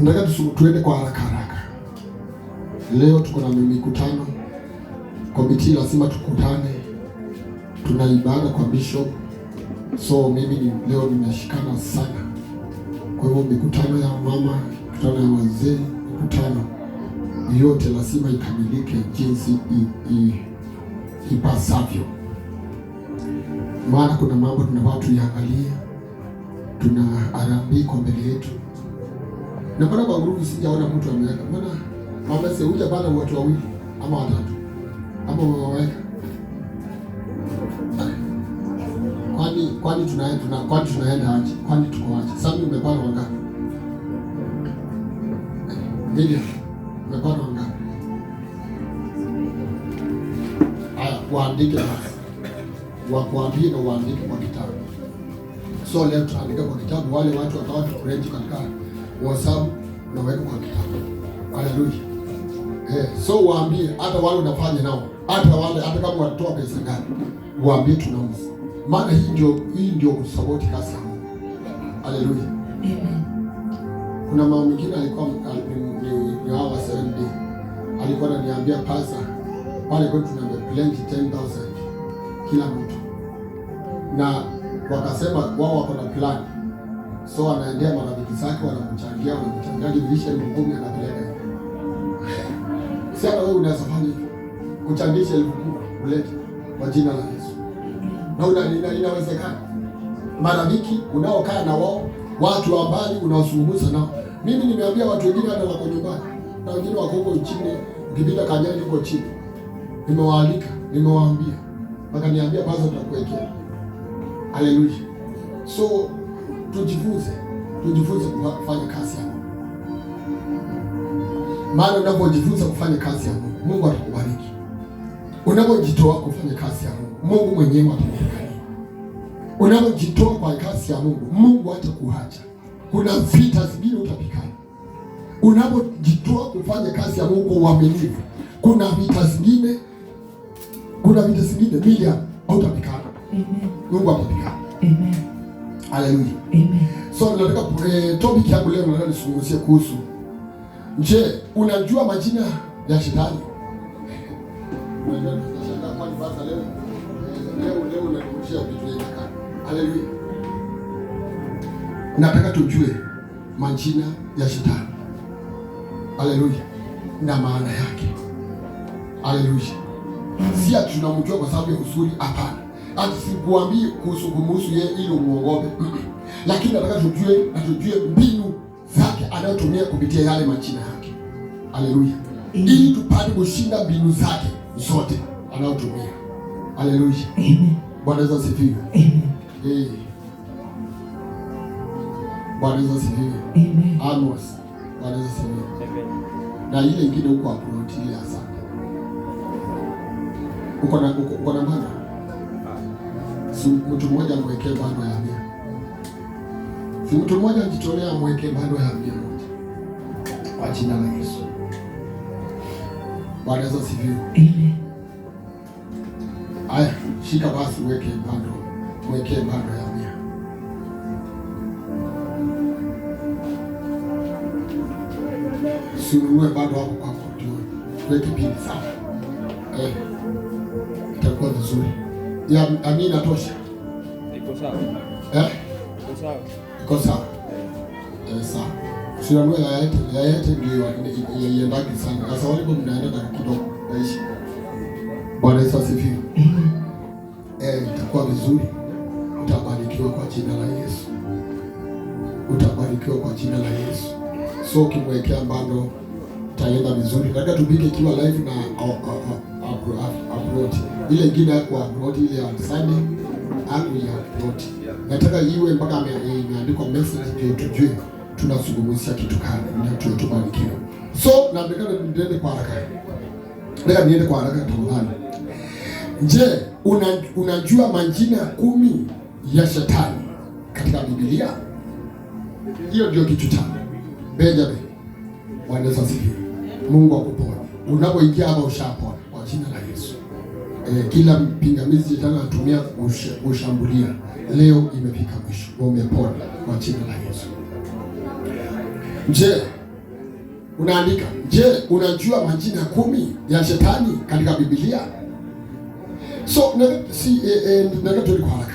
Nataka tuende kwa haraka haraka. Leo tuko na mikutano. Komiti lazima tukutane. Tuna ibada kwa bishop. So mimi leo nimeshikana sana. Kwa hivyo mikutano ya mama, mikutano ya wazee, mikutano yote lazima ikamilike jinsi ipasavyo. Maana kuna mambo tunafaa tuyaangalie. Tuna harambee kwa mbele yetu. Na bado kwa grupu sijaona mtu ameweka. Maana mama seuja bana watu wawili ama watatu. Ama waweka. Kwani tunaenda aje? Kwani tuko aje? Sasa umepana wangapi? Ndio. Umepana wangapi? Haya, waandike basi. Wakuambie na waandike kwa kitabu. So leo tuandike kwa kitabu, wale watu watao tukurenti katika WhatsApp na weka kwa kitabu. Haleluya. So waambie hata wale unafanya nao, hata kama wanatoa pesa ngapi, waambie tunauza. Maana hii ndio kusupport kazi ya Mungu. Haleluya. Amen. Kuna mama mwingine alikuwa ni hawa 7D. Alikuwa ananiambia pasa pale kwa tunapeleka 10,000 kila mtu. Na wakasema wao wako na plan. So anaendea marafiki zake wanamchangia division 10 anapeleka. Sasa wewe unaweza fanya kuchangisha 10,000 ulete kwa jina la Yesu. Na inawezekana. Marafiki unaokaa na wao, watu wa mbali unaozungumza nao. Mimi nimeambia watu wengine hata wako nyumbani. Na wengine wako huko chini, ukipita Kanyani huko chini. Nimewaalika, nimewaambia. Wakaniambia basi tutakuwekea. Haleluya. So tujifunze kufanya kazi ya Mungu. Maana unapojifunza kufanya kazi ya Mungu, Mungu atakubariki. Unapojitoa kufanya kazi ya Mungu, Mungu mwenyewe atakubariki. Unapojitoa kwa kazi ya Mungu, Mungu hatakuacha. Kuna vita zingine utapigana. Unapojitoa kufanya kazi ya Mungu kwa uaminifu, kuna vita zingine bila utapigana. Amen. Mungu atapigana. Amen. Haleluya. Amen. So nataka topic yangu leo nataka nisungumzie kuhusu, je, unajua majina ya shetani? Unashangaa kwa nini basa leo unanikushia vitu hivi. Haleluya. Nataka tujue majina ya shetani. Haleluya. Na maana yake. Haleluya. Si ati tunamjua kwa sababu ya uzuri, hapana. Ati sikuambii kuhusu yeye ili umuogope. Lakini nataka tujue mbinu zake anayotumia kupitia yale majina yake. Haleluya. Ili tupate kushinda mbinu zake zote anayotumia. Haleluya. Amen. Bwana Yesu asifiwe. Amen. Bwana Yesu asifiwe. Amen. Amos. Bwana Yesu asifiwe. Amen. Na ile ingine huko approach ile hasa. Uko na maana? Si mtu mmoja amwekee bando ya 100. Si mtu mmoja ajitolea amwekee bando ya 100 kwa jina la Yesu. Bwana Yesu asifiwe. Amen. Aya, shika basi mwekee bando ya 100. Usinunue bado hapo kwa ndio. Weke pini sawa. Itakuwa vizuri. Ya amina tosha. Iko sawa. Iko sawa. Iko sawa. Sawa. Usinunue ya yote ndio iendaki sana. Sasa walipo mnaenda na kidogo naishi. Bwana Yesu asifiwe. Itakuwa vizuri. Utabarikiwa kwa jina la Yesu. Utabarikiwa kwa jina la Yesu. So kimwekea bando taenda vizuri. Nataka tupige kiwa live na upload. Ile ingine yako upload ile ya Sunday au ya upload. Nataka iwe mpaka imeandikwa message ndio tujue tunazungumzia kitu gani ndio tubarikiwe. So nataka niende kwa haraka. Nataka niende kwa haraka tafadhali. Je, unajua majina 10 ya shetani katika Biblia? Hiyo ndio kitu changu. Benjamin. Bwana Yesu asifiwe. Mungu akuponye. Unapoingia hapa ushapona kwa jina la Yesu. Kila pingamizi shetani anatumia kushambulia leo imefika mwisho. Umepona kwa jina la Yesu. Je, unaandika? Je, unajua majina 10 ya shetani katika Biblia? So nataka tuende kwa haraka.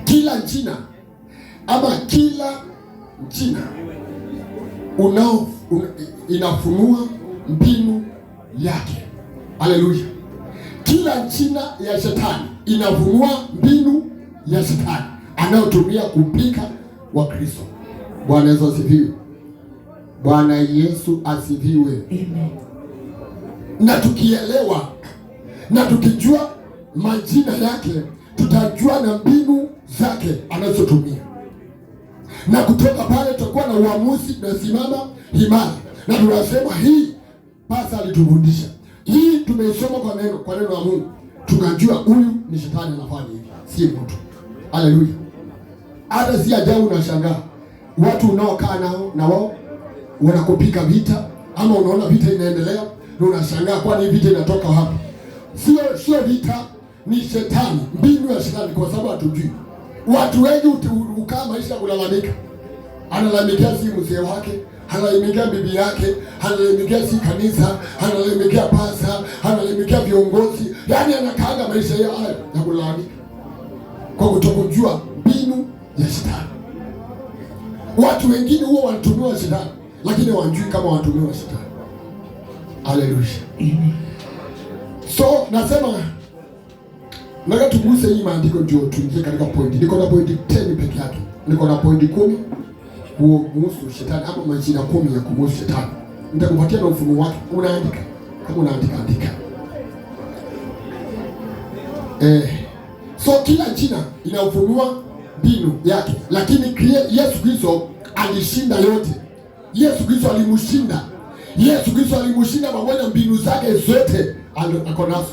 Kila jina ama kila jina inafunua mbinu yake. Haleluya! Kila jina ya shetani inafunua mbinu ya shetani anayotumia kupika Wakristo. Bwana Yesu asifiwe. Bwana Yesu asifiwe. Amen. Na tukielewa na tukijua majina yake, tutajua na mbinu zake anazotumia, na kutoka pale tutakuwa na uamuzi na simama imara, na tunasema hii pasa alitufundisha, hii tumeisoma kwa neno la Mungu, tukajua huyu ni shetani anafanya hivi, si mtu. Haleluya. Hata si ajabu unashangaa watu unaokaa nao na wao wanakupika vita, ama unaona vita inaendelea na unashangaa kwani vita inatoka wapi? Sio vita, ni shetani, mbinu ya shetani, kwa sababu hatujui. Watu wengi ukaa maisha ya kulalamika, analalamikia si mzee wake, analalamikia bibi yake, analalamikia si kanisa, analalamikia pasa, analalamikia viongozi, yaani anakaaga maisha hayo ya kulalamika kwa kutokujua mbinu ya shetani. Watu wengine huwa wanatumiwa shetani, lakini hawajui kama wanatumiwa shetani. Haleluya. So nasema nataka tuguse hii maandiko ndio tuingie katika pointi. Niko na pointi 10 peke yake. Niko na pointi 10 kuhusu shetani, ama majina 10 ya kuhusu shetani. Nitakupatia na ufunuo wake. Unaandika. Kama unaandika andika. So kila jina inafunua mbinu yake, lakini Yesu Kristo alishinda yote. Yesu Kristo alimshinda. Yesu Kristo alimshinda pamoja na mbinu zake zote ako nazo.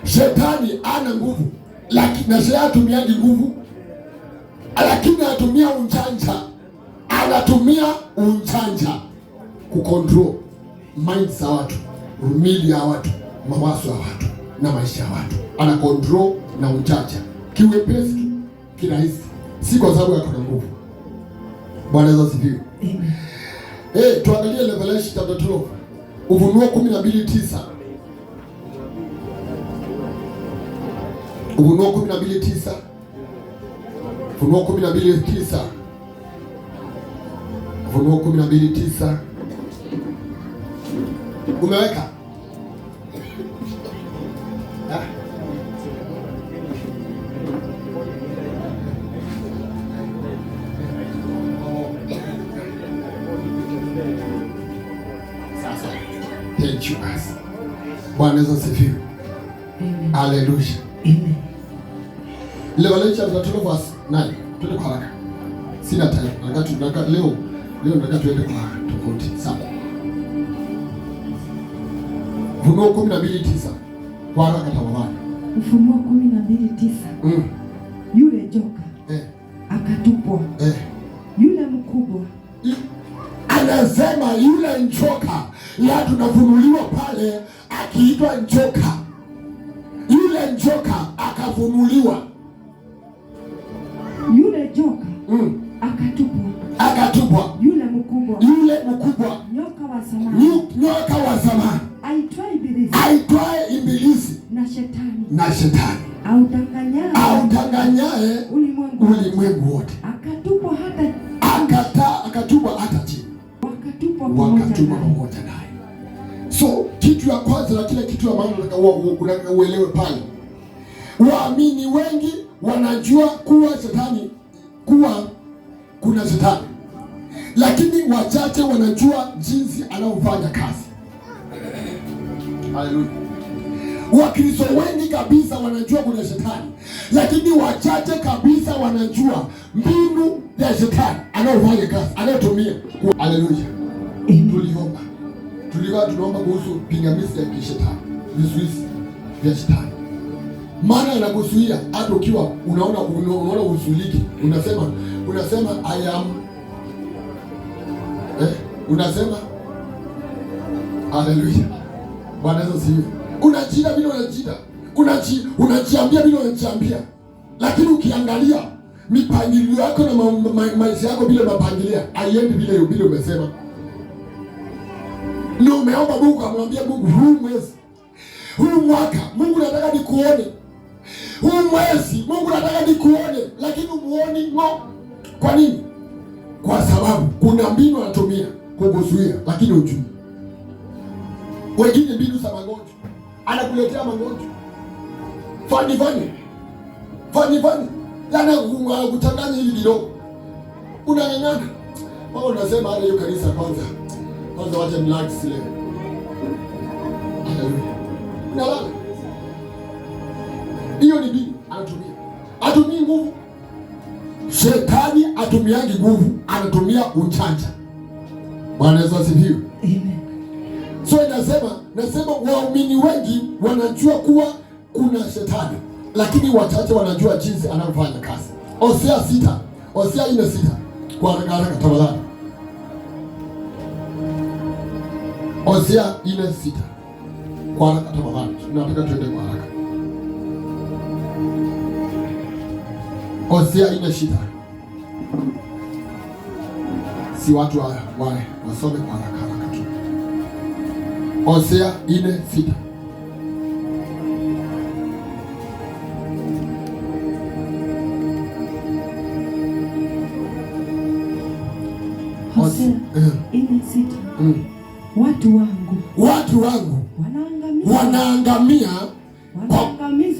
Shetani ana nguvu, lakini na shetani atumiaje nguvu? Lakini anatumia unjanja. Anatumia unjanja kucontrol mind za watu, rumili ya watu, mawazo ya watu na maisha ya watu. Ana control na unjanja. Kiwepesi tu, kirahisi. Si kwa sababu yako na nguvu. Bwana Yesu asifiwe. Amen. Tuangalie Revelation chapter 12. Ufunuo 12:9. Ufunuo 12:9. Ufunuo 12:9. Ufunuo 12:9. Umeweka? Thank you guys. Bwana Yesu asifiwe. Amen. Hallelujah. Amen. Revelation chapter 12 verse 9. Tuende kwa haraka. Sina time. Nataka leo nataka tuende kwa tofauti. Sawa. Ufunuo 12:9. Kwa haraka tafadhali. Ufunuo 12:9. Yule joka akatupwa. Yule mkubwa. Anasema yule njoka, ya tunafunuliwa pale akiitwa njoka. Yule njoka akafunuliwa. Yule joka akatupwa. Yule mkubwa. Nyoka wa zamani. Aitwaye Ibilisi na Shetani. Audanganyaye ulimwengu wote. Akatupwa hata chini. Wakatupwa pamoja naye. So kitu ya kwanza na kile kitu ya maana nataka uelewe pale. Waamini wengi wanajua kuwa kuna shetani, lakini wachache wanajua jinsi anavyofanya kazi. Haleluya. Wakristo wengi kabisa wanajua kuna shetani, lakini wachache kabisa wanajua mbinu ya shetani anayofanya kazi, anayotumia. Haleluya. Tunaomba kuhusu pingamizi ya kishetani, vizuizi vya shetani. Maana anakuzuia hata ukiwa unaona usuliki, unasema I am unasema haleluya. Bwana Yesu asifiwe. Unajiambia vile unajiambia, lakini ukiangalia mipangilio yako na maisha yako bila mapangilia haiendi vile umesema. Na umeomba Mungu, amwambia Mungu, huu mwezi, huu mwaka Mungu nataka nikuone, huu mwezi Mungu nataka nikuone, lakini umuoni ngo. Kwa nini? Kwa sababu kuna mbinu anatumia kukuzuia, lakini hujui. Wengine mbinu za magonjwa, anakuletea magonjwa fani yana kuchanganya hivi kidogo, unang'ang'ana. Wao unasema hata hiyo kanisa kwanza wacha relax leo. Unalala. Hiyo ni mbinu anatumia. Atumii nguvu. Shetani atumiangi nguvu, anatumia uchanja. Bwana Yesu asifiwe. Amen. So nasema waumini wengi wanajua kuwa kuna shetani, lakini wachache wanajua jinsi anavyofanya kazi. Hosea 4:6 kwa haraka tafadhali. Hosea 4:6 kwa haraka tafadhali. Tunataka tuende kwa haraka. Hosea 4:6. Si watu wasome kwa haraka tu. Hosea 4:6. Hosea 4:6. Watu wangu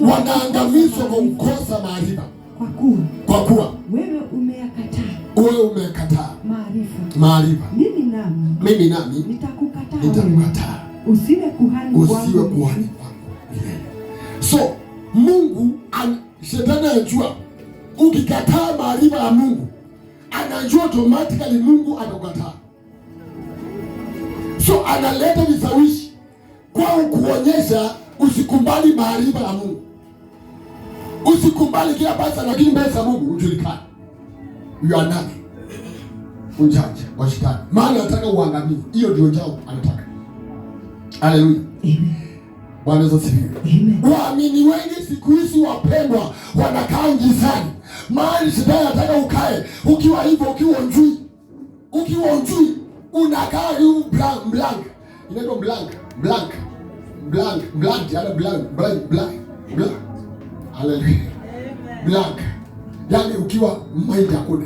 wanaangamizwa kwa kukosa maarifa. Kwa kuwa wewe umekataa maarifa. Mimi nami nitakukataa. Usiwe kuhani wangu milele. So Mungu shetani anajua ukikataa maarifa ya Mungu, anajua automatically Mungu atakukataa. So analeta vishawishi kwa kuonyesha usikubali maarifa ya Mungu. Usikubali kila basa, lakini mbele za Mungu ujulikane. You are nothing. Unjanja wa shetani. Maana anataka uangamie. Hiyo ndio njao anataka. Haleluya. Amen. Bwana Yesu asifiwe. Amen. Waamini wengi siku hizi wapendwa wanakaa gizani. Maana shetani anataka ukae ukiwa hivyo, ukiwa unjui. Unakaa hivi blank. Inaitwa blank. Haleluya. Blank. Yaani ukiwa mind hakuna,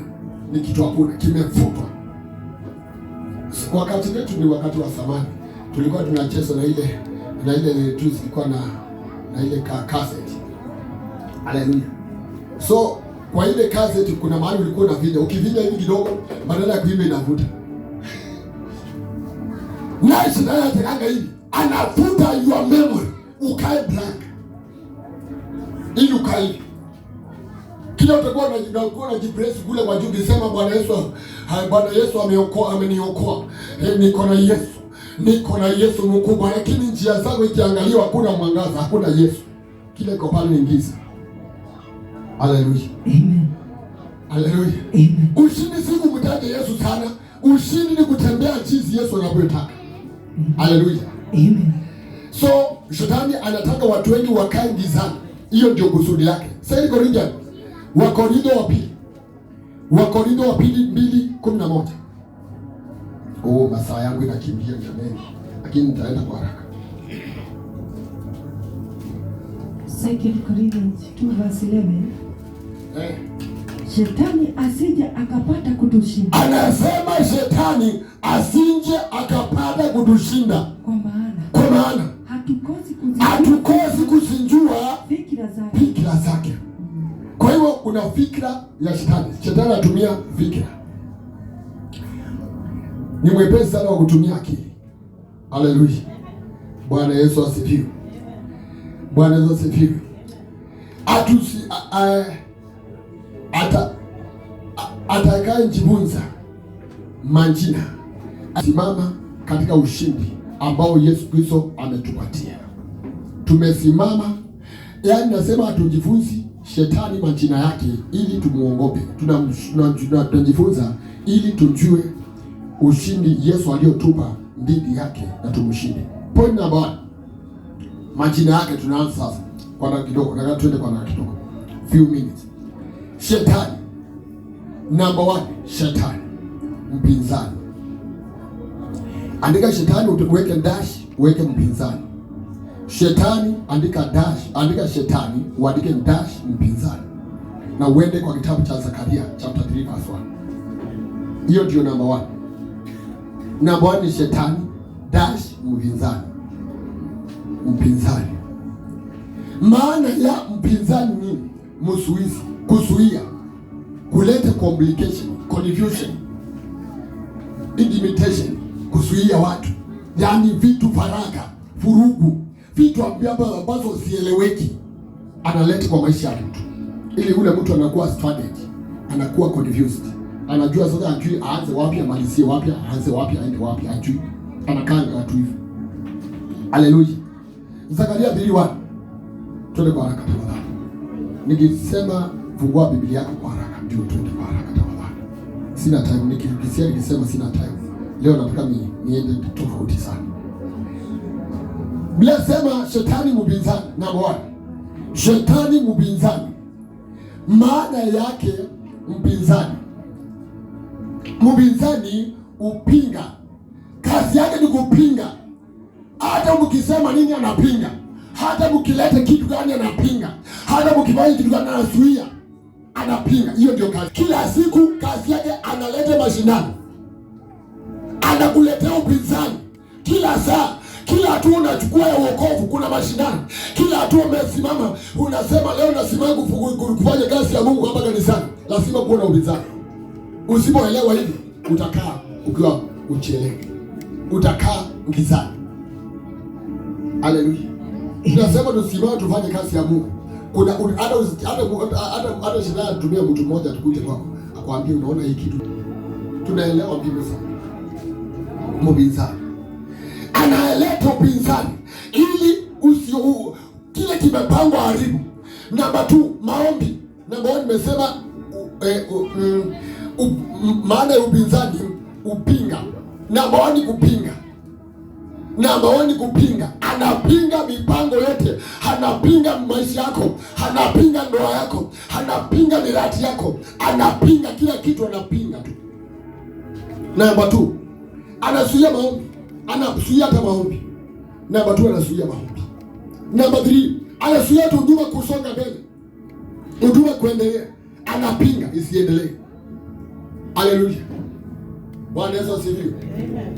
ni kitu hakuna, kimefutwa. Wakati wetu ni wakati wa zamani. Tulikuwa tunacheza na ile tu zilikuwa na ile cassette. Haleluya. So kwa ile cassette kuna mahali ulikuwa na video. Ukivinya hivi kidogo, badala ya kuimba inavuta. Na shetani anataka hivi, anafuta your memory, ukae blank. Ili ukae. Kila utakuwa unajipress kule kwa juu ukisema Bwana Yesu ameokoa, ameniokoa. Niko na Yesu mkubwa, lakini njia zako ikiangaliwa hakuna mwangaza, hakuna Yesu. Kile kwa pale ni giza. Haleluya. Amen. Haleluya. Amen. Ushindi si kumtaja Yesu sana. Ushindi ni kutembea jinsi Yesu anavyotaka. Haleluya. Amen. So shetani anataka watu wengi wakae gizani. Hiyo ndio kusudi yake. Sasa Wakorintho wa pili 2:11. Masaa yangu inakimbia jamani, lakini nitaenda kwa haraka. 2 Corinthians 2:11. Shetani asije akapata kutushinda. Anasema shetani asije akapata kutushinda. Kwa maana hatukosi kuzinjua fikra zake. Kwa hiyo kuna fikra ya shetani. Shetani anatumia fikra. Ni mwepesi sana wa kutumia akili. Haleluya. Bwana Yesu asifiwe. Bwana Yesu asifiwe. Atakayejifunza majina simama katika ushindi ambao Yesu Kristo ametupatia. Tumesimama, yaani nasema hatujifunzi shetani majina yake ili tumuogope. Tunajifunza ili tujue ushindi Yesu aliyotupa dhidi yake na tumshinde. Point number 1. Majina yake tunaanza sasa. Kwa kidogo, nataka tuende kwa kidogo. Few minutes. Shetani Number 1, shetani, mpinzani. Andika shetani, uweke dash, uweke mpinzani. Shetani, andika dash, andika shetani, uandike dash mpinzani. Na uende kwa kitabu cha Zakaria chapter 3 verse 1. Hiyo ndio number 1. Number 1 ni shetani dash mpinzani. Mpinzani. Maana ya mpinzani ni msuizi, kuzuia, kuleta complication, confusion, intimidation, kuzuia watu, yaani vitu faraka, furugu, vitu ambazo sieleweki, analeta kwa maisha ya mtu, ili ule mtu anakuwa stranded, anakuwa confused, anajua sasa, ajui aanze wapi, amalizie wapi, aanze wapi, aende wapi, ajui, anakaa watu hivi. Haleluya. Zakaria 3:1. Twende kwa haraka tafadhali. Nikisema fungua Biblia yako kwa haraka, ndio twende kwa haraka tafadhali. Sina time, nikisema sina time. Leo nataka niende tofauti sana. Biblia sema shetani mpinzani. Number 1. Shetani mpinzani. Maana yake mpinzani. Mpinzani upinga. Kazi yake ni kupinga. Hata mkisema nini anapinga. Hata mkileta kitu gani anapinga. Hata mkifanya kitu gani anazuia. Anapinga. Hiyo ndio kazi. Kila siku kazi yake analeta mashindano. Anakuletea upinzani. Kila saa, kila hatua unachukua ya wokovu kuna mashindano. Kila hatua umesimama, unasema leo nasimama kufanya kazi ya Mungu hapa kanisani. Lazima kuwe na upinzani. Usipoelewa hivi, utakaa ukiwa uchelewe. Utakaa ngizani. Haleluya. Tunasema tusimame tufanye kazi ya Mungu. Kuna hata shetani anatumia mtu mmoja tukuje kwako. Akwambie unaona hii kitu. Tunaelewa Biblia sana. Mpinzani. Anaeleta upinzani ili kile kimepangwa haribu. Namba 2, maombi. Namba 1 nimesema maana ya upinzani upinga. Namba 1 ni kupinga. Namba 1 ni kupinga. Anapinga mipango yote. Anapinga maisha yako. Anapinga ndoa yako. Anapinga miradi yako. Anapinga kila kitu, anapinga tu. Namba 2, anazuia maombi. Anazuia hata maombi. Namba 2, anazuia maombi. Namba 3, anazuia huduma kusonga mbele. Huduma kuendelea. Anapinga isiendelee. Haleluya. Bwana Yesu asifiwe.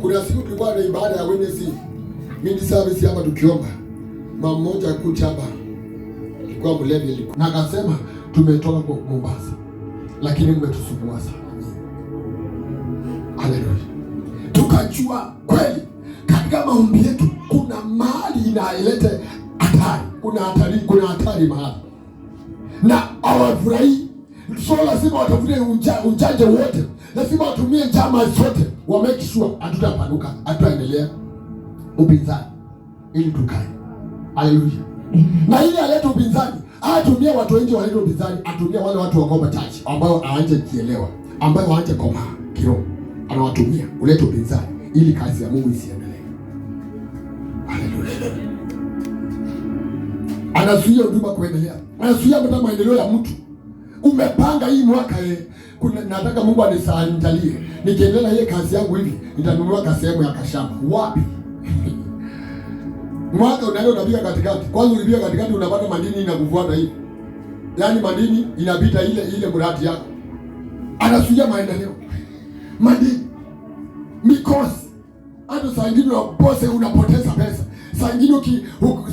Kuna siku tulikuwa na ibada ya Wednesday. Mimi service hapa tukiomba. Mama mmoja kuja hapa. Alikuwa mlevi alikuwa. Na akasema tumetoka kwa Mombasa. Lakini mmetusumbua sana. Haleluya. Tukajua kweli katika maombi yetu kuna mahali inaileta hatari. Kuna hatari mahali. Na hawafurahi. So lazima watafute ujanja wote. Lazima watumie njama zote. Wa make sure hatutapanuka, hatutaendelea upinzani ili tukae. Haleluya. Na ili alete upinzani, atumie watu wengi walete upinzani, atumie wale watu wa ngoma touch ambao hawaje kielewa, ambao hawaje koma kiroho. Anawatumia ulete upinzani ili kazi ya Mungu isiendelee. Haleluya. Anazuia huduma kuendelea. Anazuia hata maendeleo ya mtu. Umepanga hii mwaka nataka Mungu anisaidie. Nikiendelea hii kazi yangu hivi, nitanunua kasehemu ya kashamba. Wapi? Mwaka unaenda unapiga katikati. Kwanza ulipiga katikati unapata madini inakufuata hivi. Yaani madini inapita ile mradi yako. Anazuia maendeleo. Madini. Mikosi. Hata saa nyingine unapoteza pesa. Saa nyingine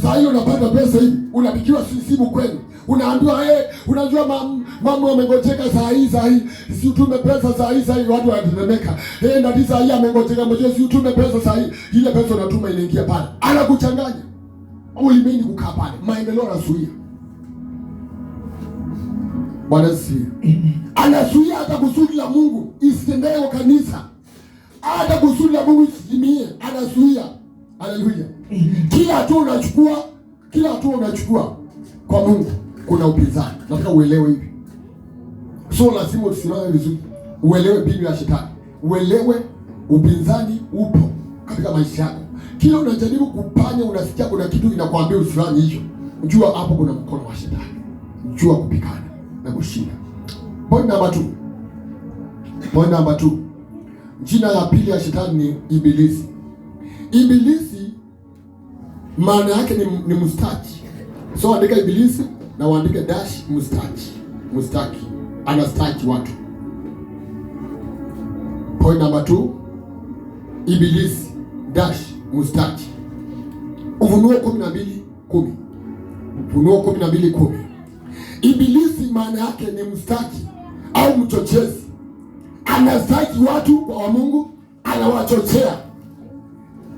saa hiyo unapata pesa hivi, unapigiwa simu kwenu. Unaambiwa unajua mama amengojeka saa hii, si utume pesa saa hii, watu wanatetemeka. Ndati saa hii amengojeka, mmoja si utume pesa saa hii, ile pesa unatuma inaingia pale. Anakuchanganya. Ulimeni kukaa pale. Maendeleo anazuia. Bwana si. Anazuia hata kusudi la Mungu isitendee kanisa. Hata kusudi la Mungu isitimie, anazuia. Haleluya. Kila hatua unachukua kwa Mungu kuna upinzani. Nataka uelewe hivi. So lazima usimame vizuri. Uelewe Biblia ya shetani. Uelewe upinzani upo katika maisha yako. Kila unajaribu kupanya, unasikia kuna kitu kinakwambia usifanye hicho. Jua hapo kuna mkono wa shetani. Jua kupigana na kushinda. Point number 2. Point number 2. Jina ya pili ya shetani ni Ibilisi. Ibilisi maana yake ni mstaki. So andika Ibilisi na uandike dash mstaki. Mstaki. Anastaki watu. Point number 2. Ibilisi dash mstaki. Ufunuo 12:10. Ufunuo 12:10. Ibilisi maana yake ni mstaki au mchochezi. Anastaki watu kwa Mungu, anawachochea.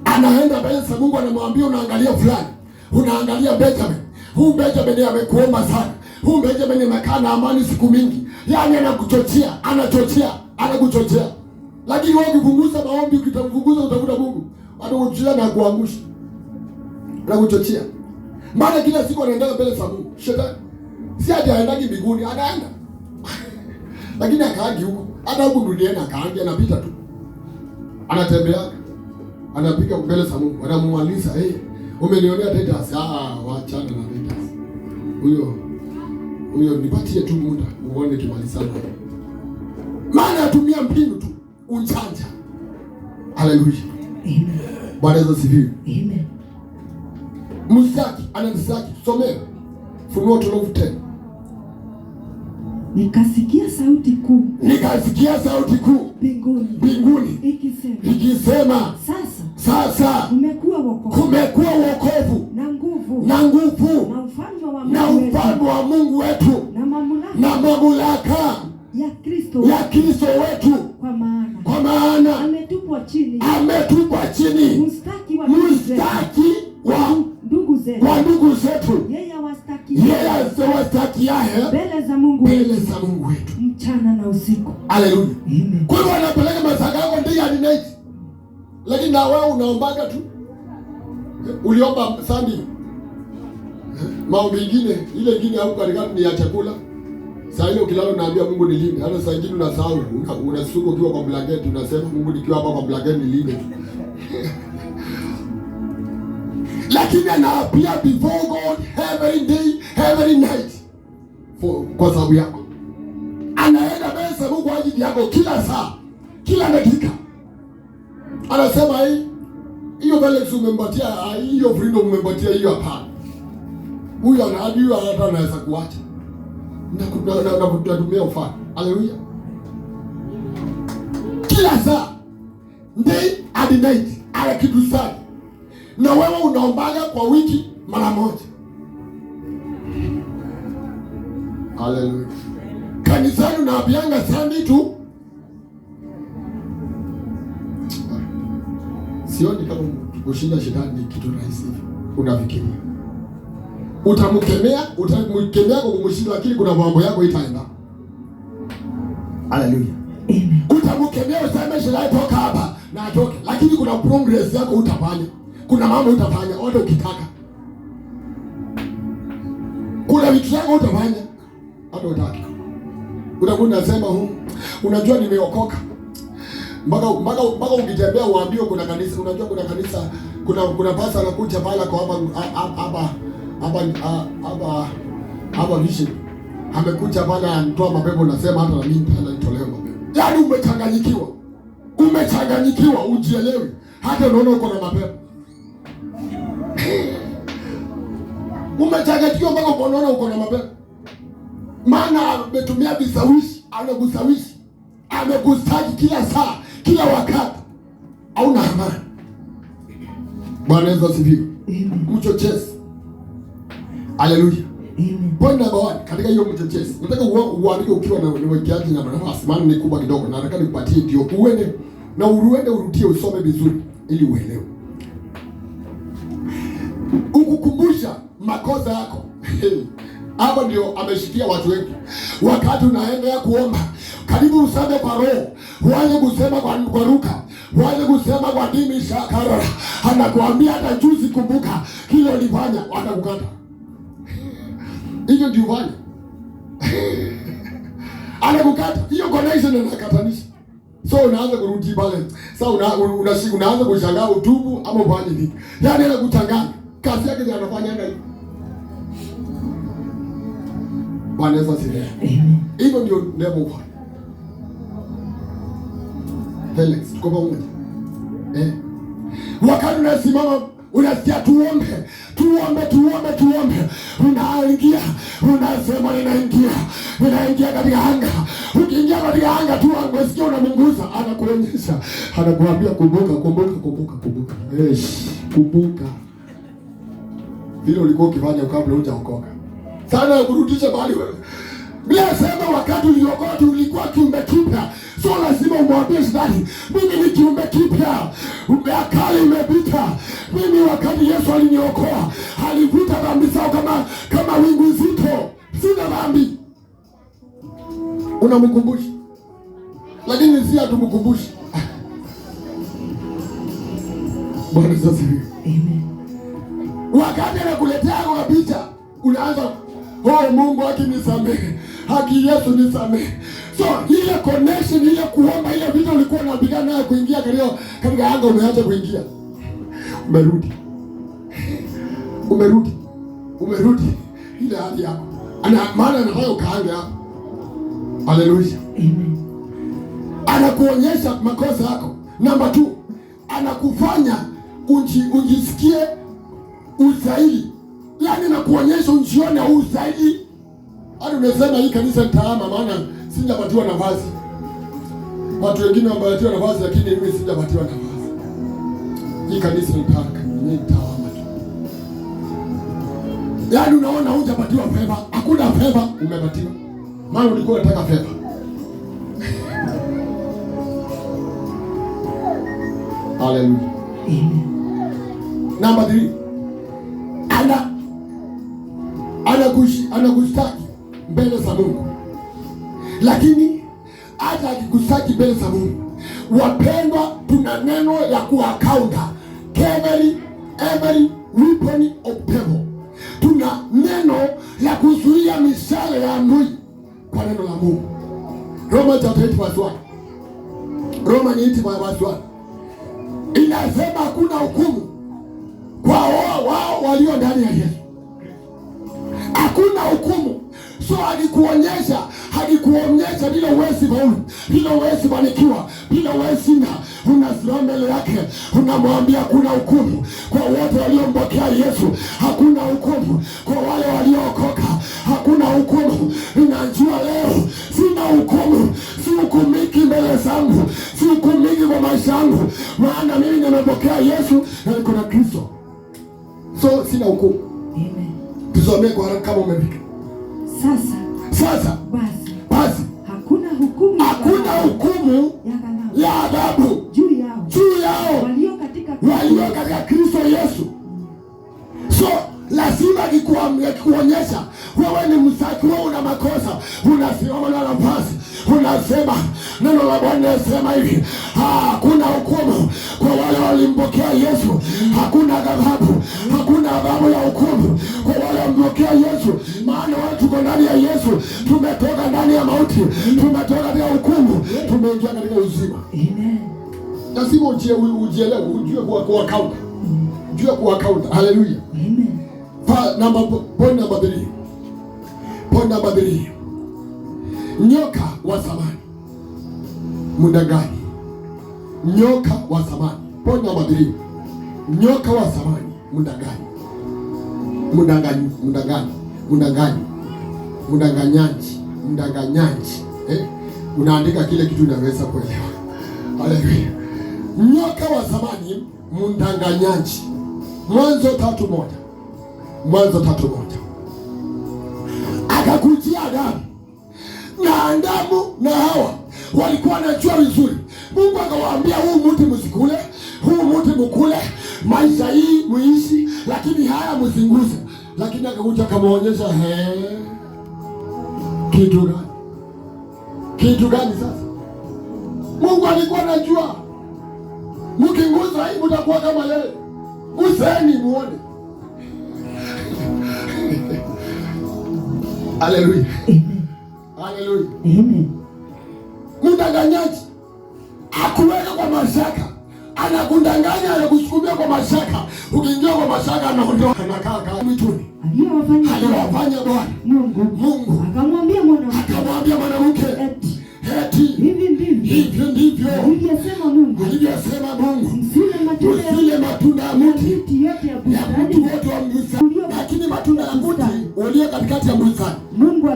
Anaenda mbele za Mungu, anamwambia unaangalia fulani, unaangalia Benjamin. Huyu Benjamin amekuomba sana. Huyu Benjamin amekaa na amani siku mingi. Yaani anakuchochea, anakuchochea. Lakini wewe ukipunguza maombi, ukitamfunguza utafuta Mungu, anakuchochea na kuangusha. Anakuchochea. Maana kila siku anaenda mbele za Mungu. Shetani si ati aendagi mbinguni, anaenda. Lakini akaangi huko. Hata huko duniani akaangi, anapita tu. Anatembea. Anapiga mbele za Mungu. Anamwaliza, umenionea Titus. Waachana na Titus. Huyo nipatie tu muda uone kimalizana. Maana atumia mbinu tu, unjanja. Haleluya. Amen. Bwana Yesu asifiwe. Amen. Mstaki, anamstaki. Somea. Ufunuo 12:10. Nikasikia sauti kuu mbinguni ikisema sasa kumekuwa wokovu na nguvu na ufalme wa Mungu wetu na mamlaka ya Kristo wetu, kwa maana ametupwa chini mstaki wa ndugu zetu, yeye awastakiaye mbele za Mungu wetu mchana na usiku. Haleluya. Kwa hiyo wanapeleka masaka yako ndio hadi night. Lakini na wewe unaombaga tu. Uliomba Sunday. Maombi mengine, ile nyingine au katikati ni ya chakula. Saa ile ukilala unaambia Mungu nilinde. Hata saa nyingine unasahau, unasuka ukiwa kwa blanketi unasema Mungu nikiwa hapa kwa blanketi nilinde. Lakini anaapia before God every day, every night. Kwa sababu yako. Anaenda mbele za Mungu kwa ajili yako kila saa, kila dakika. Anasema hiyo Felix umempatia, hiyo freedom umempatia, hiyo hapana. Huyo anajua hata anaweza kuacha. Na kutumia ufanye. Haleluya. Kila saa, day and night, ala kitu sana. Na wewe unaombaga kwa wiki mara moja. Haleluya. Kanisani unaambianga Sunday tu. Sioni kama kushinda shetani ni kitu rahisi. Unafikiria. Utamkemea kwa kumshinda, lakini kuna mambo yako itaenda. Haleluya. Amen. Utamkemea useme shetani toka hapa na atoke, lakini kuna progress yako utafanya. Kuna mambo utafanya wote ukitaka. Kuna vitu zako utafanya hata utaki. Unakuwa unasema unajua nimeokoka. Mpaka ukitembea uambiwe kuna kanisa, unajua kuna kanisa, kuna pasa anakuja pale kwa hapa vision. Amekuja pale anatoa mapepo, unasema hata na mimi nitolewe mapepo. Yaani umechanganyikiwa, ujielewi. Hata unaona uko na mapepo. Umechanganyikiwa mpaka unaona uko na mapepo. Maana ametumia visawishi, anakusawishi. Amekustaki kila saa, kila wakati. Hauna amani. Bwana Yesu asifiwe. Mchochezi. Haleluya. Point number 1 katika hiyo mchochezi. Nataka uandike ukiwa na wekeaji na nafasi, maana ni kubwa kidogo. Na nataka nikupatie ndio uende na urudie usome vizuri ili uelewe. Ukukumbusha makosa yako. Hapa ndio ameshikia watu wengi. Wakati unaenda kuomba, karibu useme kwa roho, uanze kusema kwa lugha, uanze kusema kwa dimi shakara. Anakuambia hata juzi kumbuka kile ulifanya, watakukata. Hiyo ndio fanya. Anakukata. Hiyo connection inakatanisha. So unaanza kurudi pale. Sasa unaanza kushangaa utubu ama ufanye nini? Yaani anakuchanganya. Kazi yake ndio anafanya hivi. Bwana Yesu asifiwe. Hivyo ndio devil. Felix, tuko pamoja. Wakati unasimama unasikia tuombe. Unaingia, unasema ninaingia katika anga. Ukiingia katika anga tu unasikia unamunguza, anakuonyesha, anakuambia kumbuka. Kumbuka. Vile ulikuwa ukifanya kabla hujaokoka. Sana kurudisha mahali wewe. Bila sema wakati uliokoka ulikuwa kiumbe kipya. So lazima umwambie Shetani, mimi ni kiumbe kipya. Akali imepita. Mimi wakati Yesu aliniokoa, alivuta dhambi zao kama wingu zito. Sina dhambi. Unamkumbusha. Lakini si atumkumbusha. Bwana sasa. Amen. Wakati anakuletea kwa picha, unaanza, Mungu akinisamehe, haki Yesu nisamehe. So ile connection, ile kuomba, ile vitu ulikuwa unapigana nayo kuingia katika anga, umeacha kuingia. Umerudi ile hali yako. Maana anataka ukaange hapo. Haleluya. Amen. Anakuonyesha makosa yako. Namba 2, anakufanya ujisikie uzaidi. Yaani nakuonyesha ujione uzaidi. Hadi unasema hii kanisa nitaama maana sijapatiwa nafasi. Watu wengine wamepatiwa nafasi lakini mimi sijapatiwa nafasi. Hii kanisa nitaka, mimi nitaama tu. Yaani unaona hujapatiwa favor, hakuna favor umepatiwa. Maana ulikuwa unataka favor. Hallelujah. Namba 3. Anakushtaki mbele za Mungu. Lakini hata akikushtaki mbele za Mungu, wapendwa, tuna neno ya kuakaunta. Every weapon of devil. Tuna neno la kuzuia mishale ya adui kwa neno la Mungu. Roma chapter 8 verse 1. Roma 8 verse 1. Inasema hakuna hukumu kwa wao walio ndani ya Yesu. Hakuna hukumu. So alikuonyesha bila uwezi faulu, bila uwezi fanikiwa, bila uwezi unasimama mbele yake, unamwambia hakuna hukumu kwa wote waliompokea Yesu. Hakuna hukumu kwa wale waliookoka. Hakuna hukumu. Ninajua leo sina hukumu. Sihukumiki mbele zangu. Sihukumiki kwa maisha yangu. Maana mimi nimepokea Yesu na niko na Kristo. So sina hukumu. Amen. Tusomee kwa haraka kama umefika. Sasa basi hakuna hukumu ya adhabu juu yao walio katika Kristo Yesu. So lazima akikuonyesha wewe ni msaki, wewe una makosa, unasimama na nafasi, unasema neno la Bwana linasema hivi, hakuna hukumu kwa wale walimpokea Yesu. Hakuna adhabu, hakuna adhabu ya hukumu kwa wale walimpokea Yesu. Maana watu tuko ndani ya Yesu, tumetoka ndani ya mauti, tumetoka katika hukumu, tumeingia katika uzima. Amen. Lazima ujielewe, ujue kwa account. Ujue kwa account. Hallelujah. Amen. Point number 3. Nyoka wa zamani. Mdanganyi. Nyoka wa zamani. Point number 3. Nyoka wa zamani. Mdanganyaji. Unaandika kile kitu unaweza kuelewa. Haleluya. Nyoka wa zamani, mdanganyaji. Mwanzo 3:1. Akakujia Adamu na Hawa walikuwa wanajua vizuri. Mungu akawaambia huu mti msikule, huu mti mkule, maisha hii muishi, lakini haya msinguze. Lakini akakuja akamwonyesha kitu gani sasa? Mungu alikuwa anajua mkinguza hii mtakuwa kama yeye. Useni muone. Haleluya. Haleluya. Mdanganyaji akuweka kwa mashaka, anakundanganya, anakusukumia kwa mashaka. Ukiingia kwa mashaka anaondoka, anakaa mituni. Aliyowafanya Bwana Mungu akamwambia mwanamke, eti hivi hivyo ndivyo alivyosema Mungu, msile matunda ya mti yote ya mti wote wa bustani, lakini matunda ya mti ulio katikati ya bustani Mungu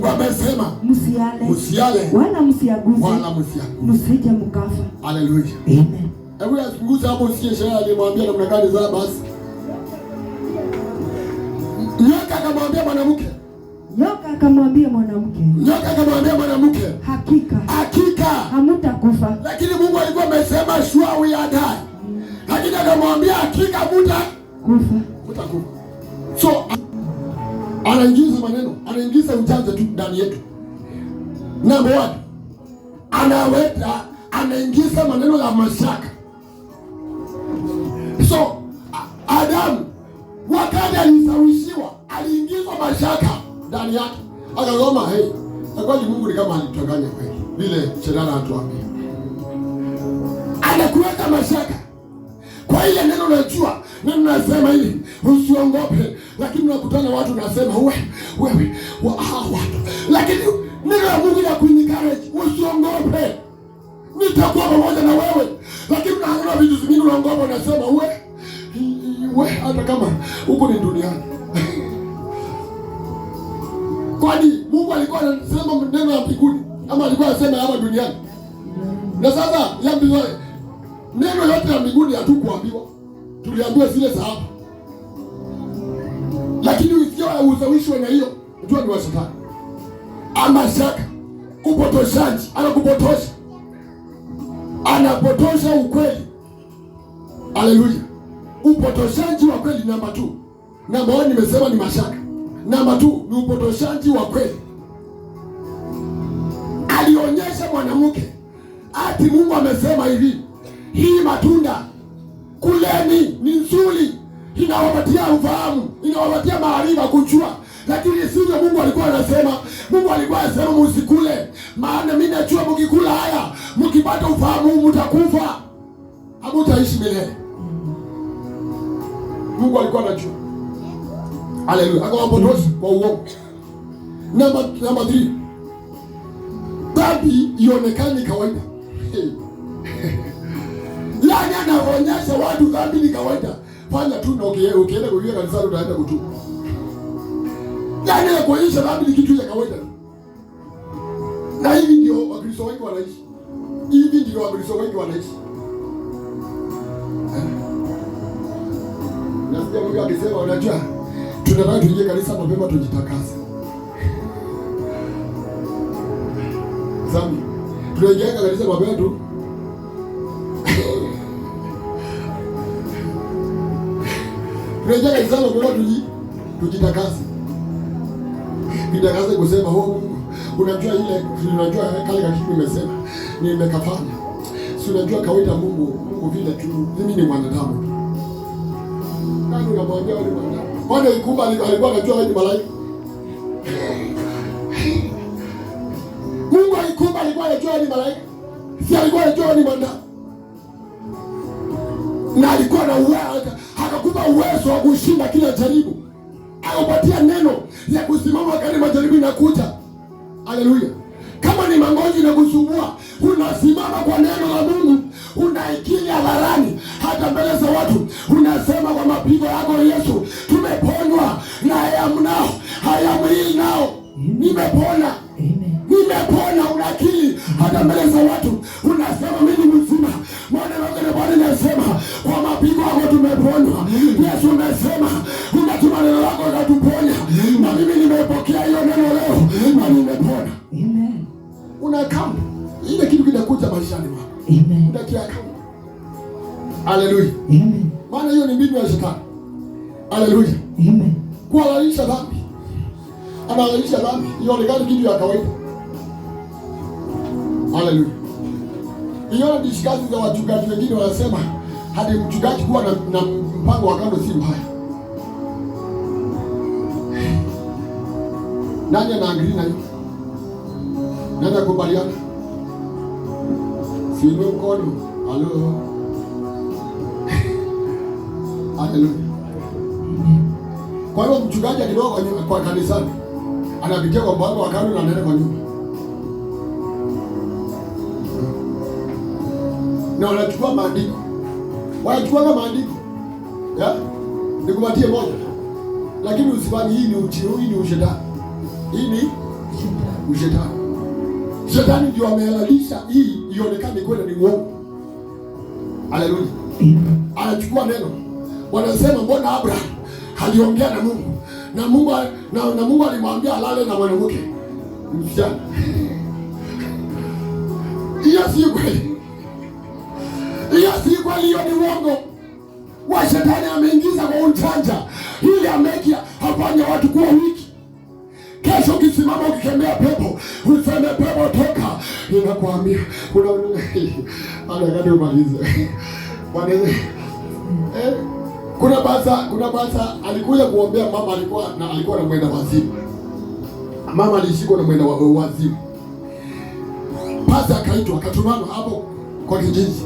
amesema msiale wala msiaguze, msije mkafa. Haleluya, amen. Hebu yafunguze hapo, usikie sheria alimwambia namna gani za basi. Nyoka akamwambia mwanamke, hakika hamtakufa. Lakini Mungu alikuwa amesema sure we are die. Lakini akamwambia hakika mtakufa. So anaingiza maneno, anaingiza ujanja tu ndani yetu. Number 1, anaingiza maneno ya mashaka. So Adamu wakati alisawishiwa, aliingizwa mashaka ndani yake. Akasema kwani Mungu ni kama alitanganya kweli vile Shetani anatuambia. Anakuweka mashaka kwa ile neno, unajua neno nasema hili usiongope, lakini unakutana watu nasema wewe watu, lakini neno la Mungu la kuencourage usiongope, nitakuwa pamoja na wewe, lakini unaangalia vitu vingine unaogopa, unasema wewe hata kama huko ni duniani. Kwani Mungu alikuwa anasema neno ya mbinguni ama alikuwa anasema hapa duniani? Na sasa ya mbinguni, neno yote ya mbinguni hatukuambiwa, tuliambiwa zile za hapa. Lakini usikia usawishwe na hiyo, unajua ni wa Shetani. Ama shaka, upotoshaji, anapotosha ukweli. Haleluya. Upotoshaji wa kweli. Namba 2. Namba 1 nimesema ni mashaka. Namba 2 ni upotoshaji wa kweli. Alionyesha mwanamke ati Mungu amesema hivi, hii matunda kuleni ni nzuri, inawapatia ufahamu, inawapatia maarifa kujua. Lakini sivyo Mungu alikuwa anasema. Mungu alikuwa anasema msikule, maana mimi najua mkikula haya, mkipata ufahamu mtakufa, hamtaishi milele. Mungu alikuwa anajua. Haleluya. Akawapotosha kwa uongo. Namba 3. Dhambi ionekane kawaida. Yaani anaonyesha watu dhambi ni kawaida. Fanya tu na ukienda kuingia kanisani utaenda kutubu. Yaani anakuonyesha dhambi ni kitu cha kawaida. Na hivi ndio Wakristo wengi wanaishi. Nasikia Mungu akisema, unajua tunataka tuingie kanisa mapema tujitakase. Zambi. Tunaingia kanisa mapema tu. Tunaingia kanisa mapema tujitakase. Nitakase kusema Mungu, unajua kale kitu nimesema, nimekafanya. Si unajua kawaida Mungu vile tu, mimi ni mwanadamu. Nani unamwambia wewe mwanadamu? Kwani Ikumba alikuwa anajua wewe ni malaika? Mungu Ikumba alikuwa anajua wewe ni malaika? Si alikuwa anajua wewe ni mwanadamu? Na alikuwa na uwezo, akakupa uwezo wa kushinda kila jaribu. Akapatia neno ya kusimama wakati majaribu inakuja. Haleluya. Kama ni magonjwa inakusumbua, unasimama kwa neno la Mungu, unaikiri hadharani, hata mbele za watu, unasema kwa mapigo yako Yesu tumeponywa, na I am healed now. Nimepona. Unakiri hata mbele za watu, unasema mimi ni mzima. Bwana anasema kwa mapigo yako tumeponywa. Yesu anasema unatuma neno lako ukatuponya, na mimi nimepokea hiyo neno leo na nimepona. Amen. Unakam ile kitu kinakuja maishani mwako. Amen. Unakiakam. Haleluya. Amen. Maana hiyo ni mbinu ya Shetani. Haleluya. Amen. Kuhalalisha dhambi. Anahalalisha dhambi ionekane kitu ya kawaida. Haleluya. Hiyo ni shikazi za wachungaji wengine wanasema hadi mchungaji kuwa na mpango wa kando si mbaya. Nani anaangalia na hiyo? Nani akubaliana? Si ndio mkono? Halo. Haleluya. Kwa hiyo mchungaji akidoa kwa kanisani anapitia kwa mpango wa kando na anaenda kwa nyumba. na wanachukua maandiko, wanachukua maandiko nikupatie moja, lakini usifanye. Hii ni ushetani, hii ni ushetani. Shetani ndio amehalalisha hii ionekane kwenda ni uongo. Haleluya. Anachukua neno, wanasema mbona Abraham aliongea na Mungu na Mungu alimwambia alale na mwanamke msichana. Hiyo si kweli, hiyo si kweli, hiyo ni uongo. Wa shetani ameingiza kwa ujanja ili ameki afanye watu kuwa wiki. Kesho ukisimama ukikemea pepo, useme pepo toka, ninakwambia anakati umalize. Kuna basa alikuja kuombea mama, alikuwa na mwenda wazimu. Mama alishikwa na mwenda wazimu. Pasa akaitwa, akatumana hapo kwa kijiji.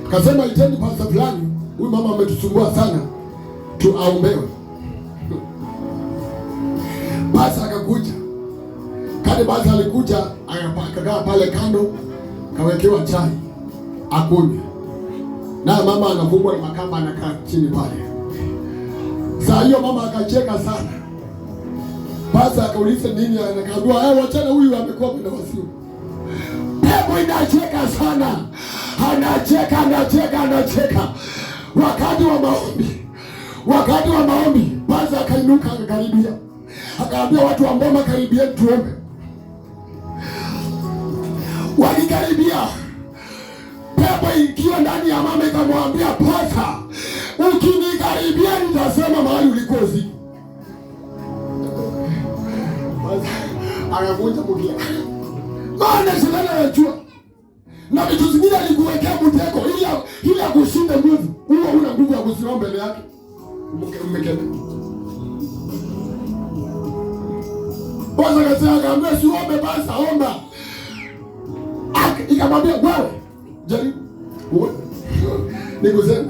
Akasema iteni pasa fulani, huyu mama ametusumbua sana, tuaombewe. Pasa akakuja. Kadi pasa alikuja, akakaa pale kando, kawekewa chai akunywe. Na mama anafungwa na makamba, anakaa chini pale. Saa hiyo mama akacheka sana. Pasa akauliza nini, akaambiwa wachana, huyu amekuwa mwenda wazimu. Pepo inacheka sana, anacheka. Wakati wa maombi, Pasa akainuka, akakaribia, akaambia watu wa Mboma, karibieni tuombe. Walikaribia, pepo ikiwa ndani ya mama ikamwambia Pasa, ukinikaribia nitasema mahali ulikuwa usiku. Akakuja mkia, maana shetani anajua, na vitu zingine alikuwekea mtego ili akushinde nguvu. Huo una nguvu ya kusimama mbele yake, umekeka. Pasa akasema, akaambia siombe, Pasa omba. Ikamwambia wewe jaribu nikuseme.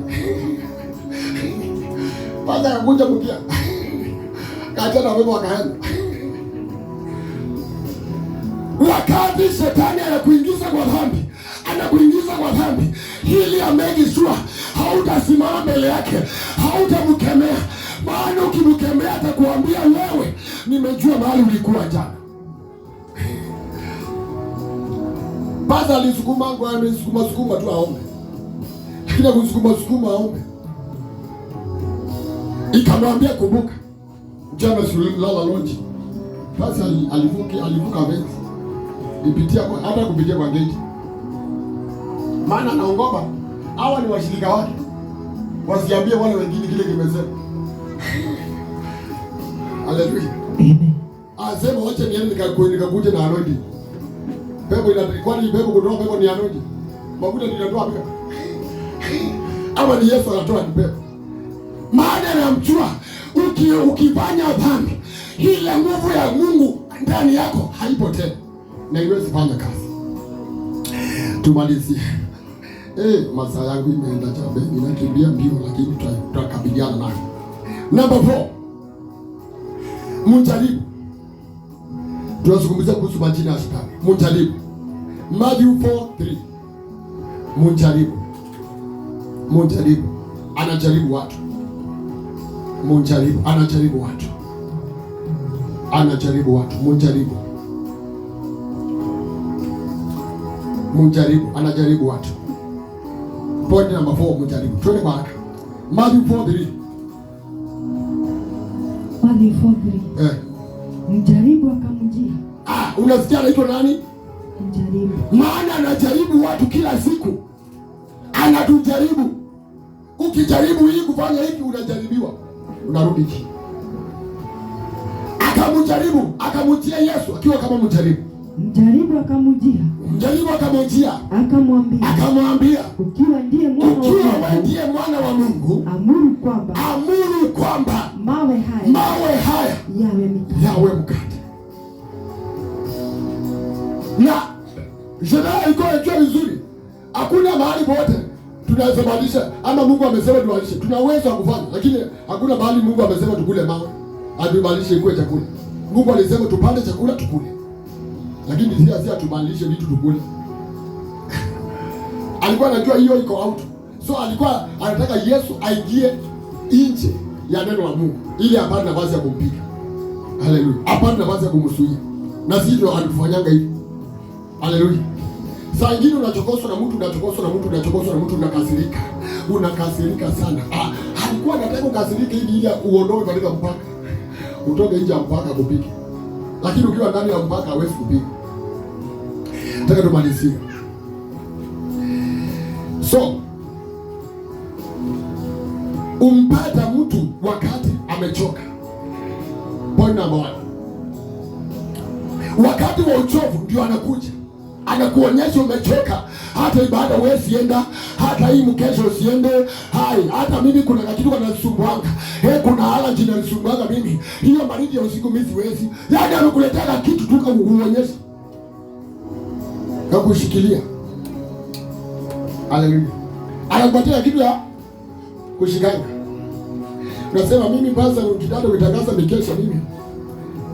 Pasa akakuja mkia, kaachana wewe, wakaenda. Wakati shetani anakuingiza kwa dhambi ili ameki sure hautasimama mbele yake, hautamkemea. Maana ukimkemea atakuambia wewe, nimejua mahali ulikuwa jana. Pasa alisukuma tu aombe, lakini kusukuma aombe. Ikamwambia kumbuka, jana silala lonji. Pasa alivuka venti, hata kupitia kwa geti. Maana naongopa hawa ni washirika wake, wasiambie wale wengine kile kimesema. Haleluya. Amen. Asema wacha niende nikakuje na anointing. Pepo kwani pepo kutoa pepo ni anointing? Mafuta ninatoa pepo. Ama ni Yesu anatoa ni pepo. Maana anamjua ukifanya dhambi, ile nguvu ya Mungu ndani yako haipo tena na iwezi fanya kazi. Tumalizie. Masaa yangu imeenda chabe, ninakimbia mbio, lakini tutakabiliana nayo. Number 4. Mjaribu. Tunazungumzia kuhusu majina ya shetani. Mjaribu. Matthew 4:3. Mjaribu. Anajaribu watu. Anajaribu watu. Point number 4, mjaribu. Twende kwa haraka. Matthew 4:3. Mjaribu akamjia. Unasikia anaitwa nani? Mjaribu. Maana anajaribu watu kila siku. Anatujaribu. Ukijaribu hii kufanya hiki, unajaribiwa, unarudi chini. Akamjaribu, akamtia Yesu akiwa kama mjaribu. Mjaribu akamjia. Akamwambia, ukiwa ndiye mwana wa Mungu, amuru kwamba mawe haya yawe mkate. Na shetani iko vizuri. Hakuna mahali pote tunaweza badilisha, ama Mungu amesema tubadilishe. Tuna uwezo wa kufanya, lakini hakuna mahali Mungu amesema tukule mawe atubadilishe ikuwe chakula. Mungu alisema tupande chakula tukule, lakini si atubadilishe vitu tukule. alikuwa anajua hiyo iko out, so alikuwa anataka Yesu aingie nje ya neno la Mungu ili apate nafasi ya kumpiga. Haleluya, apate nafasi ya kumsuia, na sisi ndio alifanyanga hivi. Haleluya. Saa ingine unachokoswa na mtu, unakasirika sana. Alikuwa anataka ukasirike ili uondoe katika mpaka, utoke nje ya mpaka kupige, lakini ukiwa ndani ya mpaka hawezi kupiga. Nataka tumalizie. So umpata mtu wakati amechoka. Point number 1. Wakati wa uchovu ndio anakuja, anakuonyesha umechoka. Hata ibada wewe sienda, hata hii mkesho usiende. Hata mimi kuna kitu kananisumbwanga. Kuna allergy inanisumbwanga mimi. Hiyo baridi ya usiku mimi siwezi. Yaani amekuletea kitu tu kukuonyesha, kakushikilia. Haleluya. Anakupatia kitu ya kushikana. Unasema mimi kwanza ukitaka kutangaza mikesha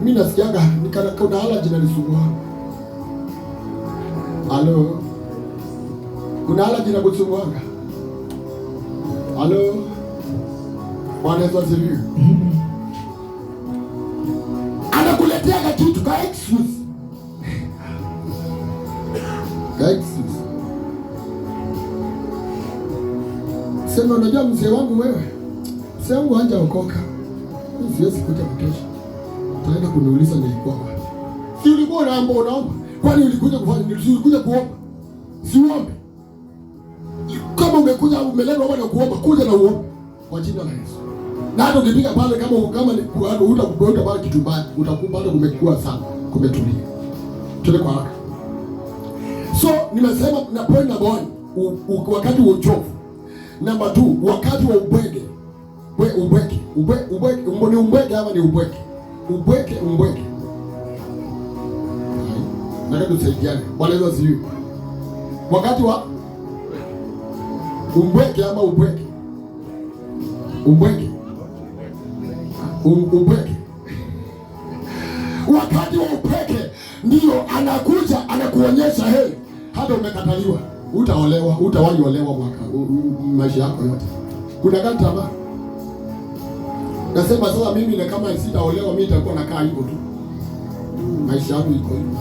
mimi nasikiaga kuna allergy inanisumbua. Halo. Kuna allergy inakusumbua? Halo. Bwana Yesu asifiwe. Anakuletea kitu ka excuse. Sema unajua mzee wangu wewe. Mzee wangu hanja okoka. Siwezi kuja mkesha. Taenda kuniuliza nilikuwa wapi. Si ulikuwa unaomba? Kwani ulikuja kufanya nini? Si ulikuja kuomba? Si uombe. Kama umekuja umelenga wewe na kuomba, kuja na uombe kwa jina la Yesu. Na hata ukipiga pale kama ni kuado utakupa pale kitu mbaya, utakupata kumekuwa sana, kumetulia. Tuende kwa haraka. So nimesema na point number 1, wakati wa uchovu. Number 2, wakati wa ubwege. Ubwege ama ni ubwege? Ubwege. Nataka tusaidiane. Bwana Yesu asifiwe. Wakati wa ubwege ama ubwege? Wakati wa ubwege ndio anakuja anakuonyesha, hata umekataliwa, utaolewa, utawahi olewa maisha yako yote. Kuna gani tamaa? Nasema sasa mimi na kama sitaolewa mimi nitakuwa nakaa hivyo tu. Maisha yangu iko hivyo.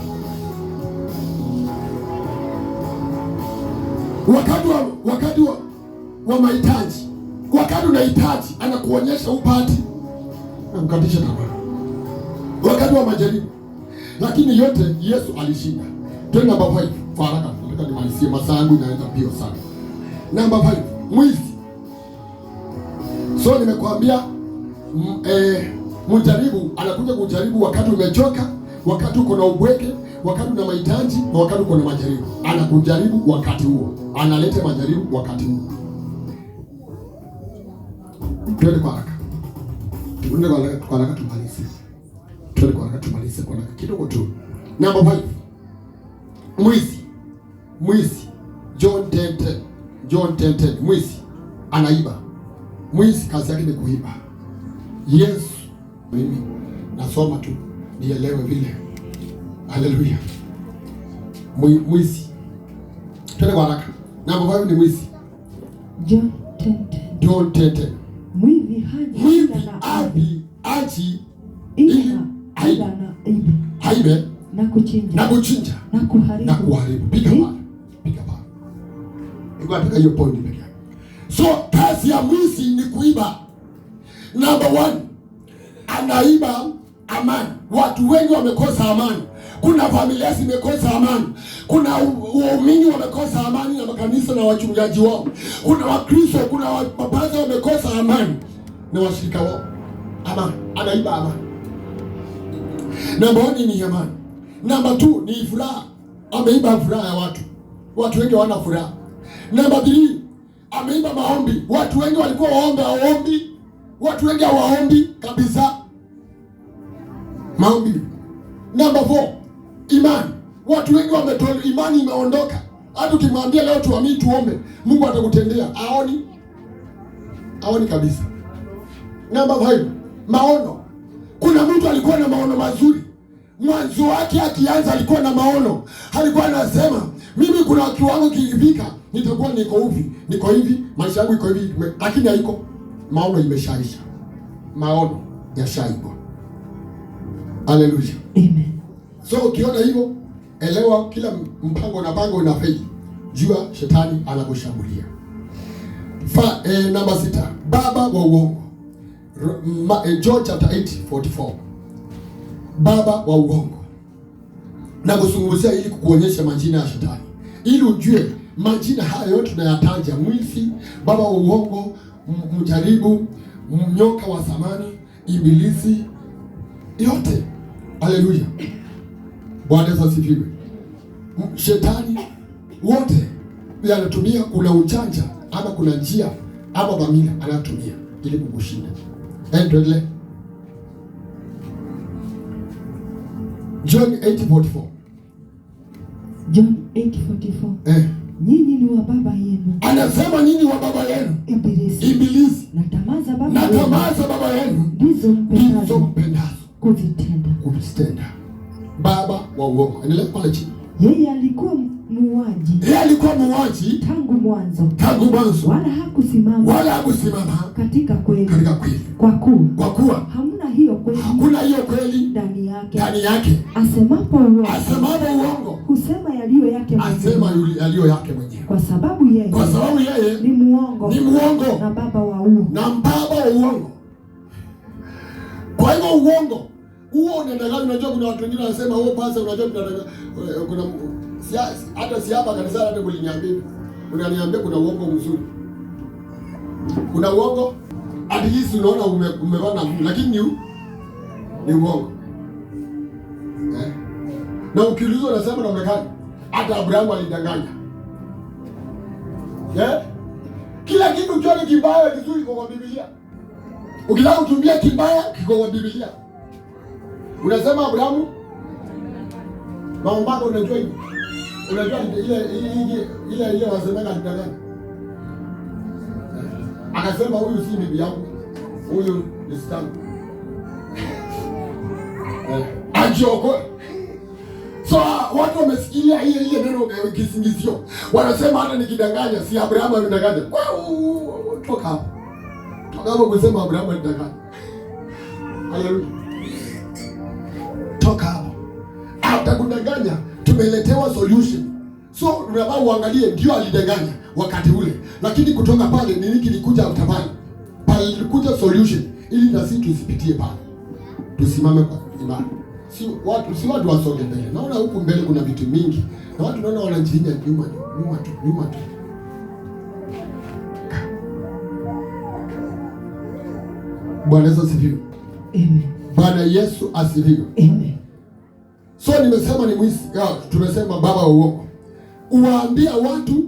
Wakati wa mahitaji. Wakati unahitaji anakuonyesha upati, namkatisha tamaa. Wakati wa majaribu. Lakini yote Yesu alishinda. Twende namba 5. Faraka, nataka nimalizie, masaa yangu inaenda mbio sana. Namba 5, mwizi. So nimekwambia mjaribu anakuja kujaribu wakati umechoka, wakati uko na ubweke, wakati una mahitaji na wakati uko na majaribu. Anakujaribu wakati huo. Analeta majaribu wakati huo. Twende kwa haraka. Twende kwa haraka tumalize kwa haraka kidogo tu. Number 5. Mwizi. John 10:10. Mwizi anaiba. Mwizi kazi yake ni kuiba. Yesu, mimi nasoma tu nielewe vile. Haleluya. Mwizi. Twende kwa haraka. Number 5 ni mwizi. John 10:10. Mwizi haji ili aibe na kuchinja na kuharibu. Piga pale. Niko hiyo point pekee. So kazi ya mwizi ni kuiba. Number 1, anaiba amani. Watu wengi wamekosa amani. Kuna familia zimekosa amani. Kuna waumini wamekosa amani na makanisa na wachungaji wao. Kuna Wakristo, kuna mapadri wamekosa amani na washirika wao. Amani, anaiba amani. Number 1 ni amani. Number 2 ni furaha. Ameiba furaha ya watu. Watu wengi hawana furaha. Number 3, ameiba maombi. Watu wengi walikuwa hawaombi. Watu wengi hawaombi kabisa. Maombi. Number 4, imani. Watu wengi wametoa imani, imeondoka. Hata ukimwambia leo tuamini tuombe, Mungu atakutendea. Aoni kabisa. Number 5, maono. Kuna mtu alikuwa na maono mazuri. Mwanzo wake akianza alikuwa na maono. Alikuwa anasema, mimi kuna kiwango kikifika, nitakuwa niko hivi, maisha yangu iko hivi, lakini haiko. Maono imeshaisha, maono yashaibwa. Haleluya, amen. So ukiona hivyo, elewa kila mpango na pango unafeli, jua shetani anakushambulia. Namba 6, baba wa uongo. John chapter 8:44. Baba wa uongo. Na kuzungumzia ili kukuonyesha majina ya shetani, ili ujue majina haya yote tunayataja: mwizi, baba wa uongo, mjaribu, nyoka wa zamani, ibilisi, yote. Haleluya, Bwana Yesu asifiwe. Shetani wote anatumia, kuna ujanja ama kuna njia ama dhamira anatumia ili kukushinda. Endelea. John 8:44. John 8:44. Nyinyi ni wa baba yenu. Anasema nyinyi wa baba yenu Ibilisi. Na tamaa za baba yenu ndizo mpendazo kuzitenda. Baba wa uongo. Endelea pale chini. Yeye alikuwa muuaji tangu mwanzo. Wala hakusimama katika kweli. Kwa kuwa hakuna hiyo kweli ndani yake. Asemapo uongo husema yaliyo yake mwenyewe. Kwa sababu yeye ni muongo na baba wa uongo. Kwa hivyo uongo huo unaendelea. Unajua kuna watu wengine wanasema wewe pasa, unajua kuna hata si hapa kanisani, hata kuliniambia, unaniambia kuna uongo mzuri, kuna uongo at least unaona umeona, lakini ni uongo na ukiulizwa unasema na umekani. Hata Abrahamu alidanganya. Kila kitu chote kibaya kizuri kiko kwa Biblia. Ukitaka kutumia kibaya kiko kwa Biblia. Unasema Abrahamu maombako, unajua hivi. Unajua ile wasemanga alidanganya. Akasema huyu si bibi yangu, huyu ni stamp. Ajoko. So watu wamesikia ile neno kisingizio. Wanasema hata nikidanganya si Abrahamu alidanganya. Toka hapo. Toka hapo kusema Abrahamu alidanganya. Haleluya. Toka hapo. Hata kudanganya tumeletewa solution. So unafaa uangalie ndio alidanganya wakati ule. Lakini kutoka pale nini kilikuja utabani? Palikuja solution ili na sisi tusipitie pale. Tusimame kwa imani. Si watu wasonge mbele. Naona huku mbele kuna vitu mingi. Na watu naona wanajinya nyuma tu. Bwana Yesu asifiwe. Amen. Bwana Yesu asifiwe. Amen. So nimesema ni mwizi. Tumesema baba wa uongo. Uwaambia watu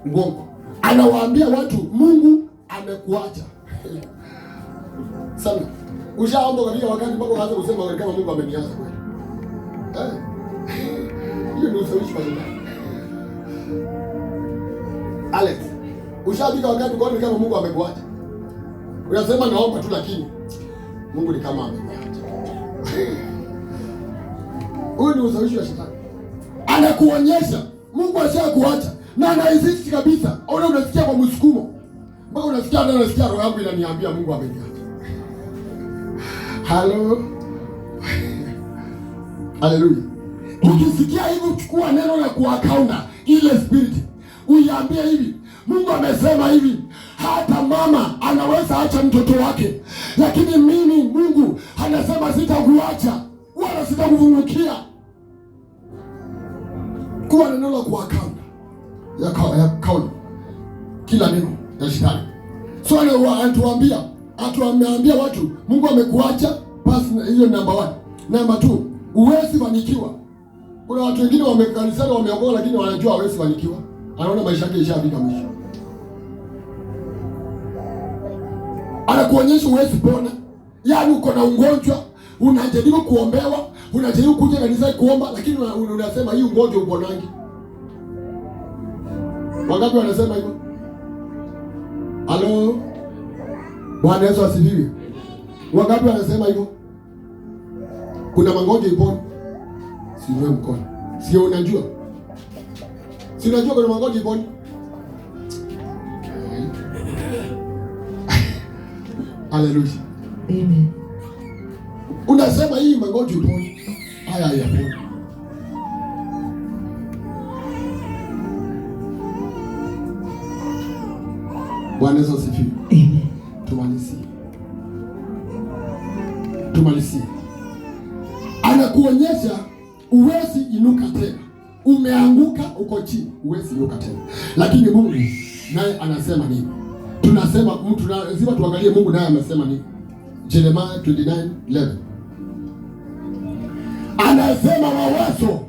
uongo. Anawaambia watu Mungu amekuacha. Sana. Ushaomba katika wakati mpaka uanze kusema kama Mungu ameniacha kweli. Hiyo ndio ushawishi kwa Mungu. Alex, ushabika wakati ukaona kama Mungu amekuacha. Unasema naomba tu lakini Mungu ni kama ameniacha. Huyu ni ushawishi wa shetani. Anakuonyesha Mungu ashakuacha na anaizisi kabisa. Ona unasikia kwa msukumo. Mpaka unasikia roho yangu inaniambia Mungu ameniacha. Haleluya. Ukisikia hivi uchukua neno la kuakauna ile spirit. Uiambie hivi, Mungu amesema hivi, hata mama anaweza acha mtoto wake, lakini mimi Mungu anasema sitakuacha wala sitakuvumilia. Kuwa neno la kuakauna ya kauli kila neno ya shetani. So atuambia watu Mungu amekuacha, basi hiyo namba 1. Namba 2, uwezi fanikiwa. Kuna watu wengine wamekanisana wameokoka lakini wanajua hawezi fanikiwa. Anaona maisha yake ishafika mwisho. Anakuonyesha uwezi pona. Yaani uko na ugonjwa, unajaribu kuombewa, unajaribu kuja kanisani kuomba lakini unasema hii ugonjwa uponangi. Wangapi wanasema hivyo? Halo? Bwana Yesu asifiwe. Wangapi wanasema hivyo? Kuna magonjwa iponi. Siwe mkono. Sio unajua. Si unajua kuna magonjwa iponi? Haleluya. Amen. Unasema hii magonjwa iponi. Haya yaponi. Bwana Yesu asifiwe. Amen. Tumalizie. Anakuonyesha uwezi inuka tena. Umeanguka uko chini, uwezi inuka tena. Lakini Mungu naye anasema nini? Tunasema mtu lazima tuangalie Mungu naye amesema nini. Jeremiah 29:11. Anasema mawazo,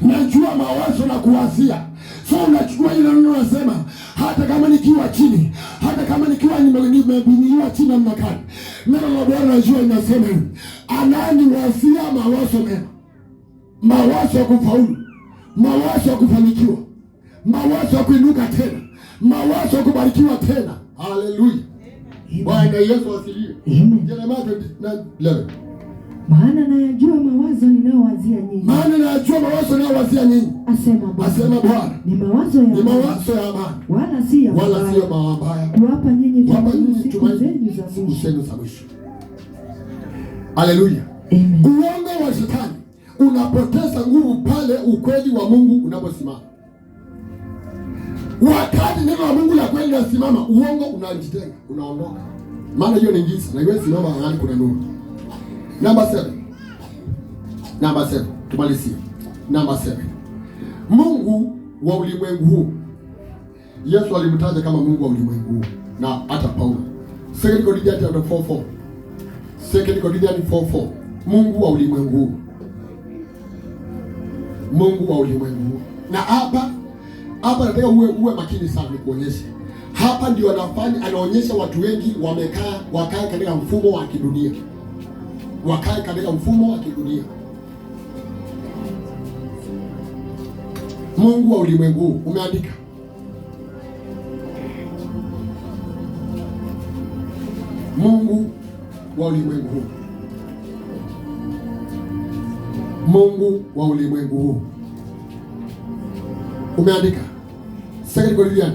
najua mawazo na kuwazia. So unachukua ile neno unasema hata kama nikiwa chini, hata kama nikiwa nimebinyiliwa chini namna gani. Neno la Bwana najua inasema hivi. Ananiwazia mawazo mema. Mawazo ya kufaulu, mawazo ya kufanikiwa, mawazo ya kuinuka tena, mawazo ya kubarikiwa tena. Haleluya. Bwana Yesu asifiwe. Jeremiah 29:11. Maana nayajua mawazo ninayowazia nyinyi. Maana nayajua mawazo ninayowazia nyinyi. Asema Bwana. Ni mawazo ya amani. Wala si ya mabaya. Kuwapa nyinyi siku zenu za mwisho. Haleluya. Amen. Uongo wa shetani unapoteza nguvu pale ukweli wa Mungu unaposimama. Wakati neno la Mungu la kweli linasimama, uongo unajitenga, unaondoka. Maana hiyo ni giza na iwe simama mahali kuna nuru. Number 7. Tumalizie. Number 7. Mungu wa ulimwengu huu. Yesu alimtaja kama Mungu wa ulimwengu huu na hata Paulo. 2 Corinthians 4:4. 2 Corinthians 4:4. Mungu wa ulimwengu huu. Mungu wa ulimwengu huu. Na hapa nataka uwe makini sana nikuonyeshe. Hapa ndio anaonyesha watu wengi wakae katika mfumo wa kidunia. Wakae katika mfumo wa kidunia. Mungu wa ulimwengu huu umeandika. Mungu wa ulimwengu huu. Mungu wa ulimwengu huu umeandika. 2 Corinthians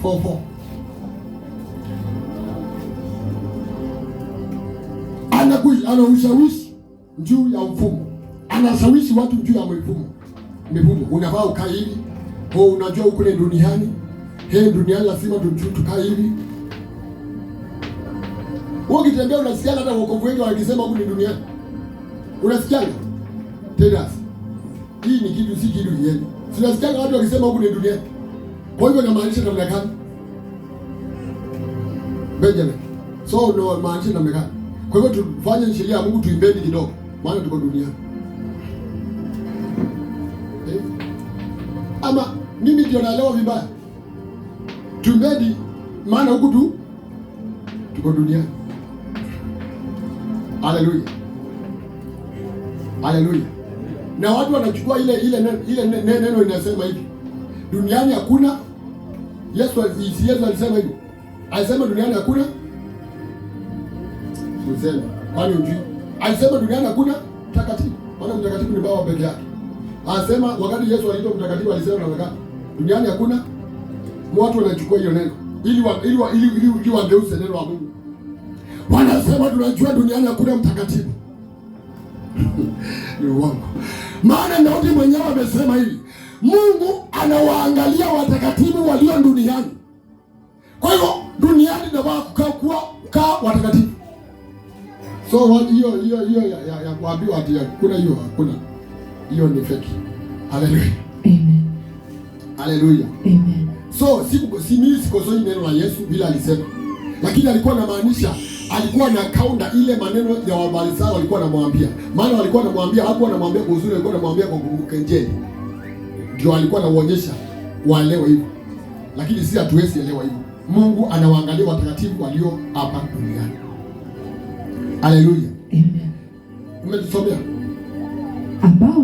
4:4. Ana ushawishi juu ya mfumo. Anashawishi watu juu ya mifumo. Unafaa ukae hivi. Unajua ukule duniani. Duniani lazima tukae hivi. Ukitembea unasikia hata wokovu wengi wakisema huko ni duniani. Unasikia? Tena. Hii ni kitu si kitu yenu. Sinasikia watu wakisema huko ni duniani. Kwa hivyo inamaanisha namna gani? Benjamin. So ndio maanisha namna gani? Kwa hivyo tufanye sheria ya Mungu tuimbeni kidogo. Maana tuko duniani. Ama mimi ndio naelewa vibaya. Tuimbeni maana huku tuko duniani. Haleluya. Haleluya. Na watu wanachukua ile neno inasema hivi. Duniani hakuna. Yesu alisema hivi. Alisema duniani hakuna. Useme, kwani unjui? Alisema duniani hakuna mtakatifu. Maana mtakatifu ni Baba peke yake. Anasema wakati Yesu aliitwa mtakatifu alisema na wakati duniani hakuna. Watu wanachukua hiyo neno ili wageuze neno la Mungu. Wanasema tunajua duniani hakuna mtakatifu. Ni uongo. Maana Daudi mwenyewe amesema hivi. Mungu anawaangalia watakatifu walio duniani. Kwa hivyo duniani ndio kukaa watakatifu. So hiyo ya kuambiwa ati kuna hiyo hakuna. Hiyo ni fake. Haleluya. Amen. Haleluya. Amen. So sikosoi neno la Yesu bila alisema. Lakini alikuwa anamaanisha, alikuwa na kaunda ile maneno ya Wafarisayo walikuwa wanamwambia. Maana walikuwa wanamwambia, hakuwa anamwambia kwa uzuri, walikuwa wanamwambia kwa kukenjeli. Ndio alikuwa anaonyesha waelewe hivyo. Lakini si hatuwezi elewa hivyo. Mungu anawaangalia watakatifu walio hapa duniani. Haleluya. Amen. Umetusomea ambao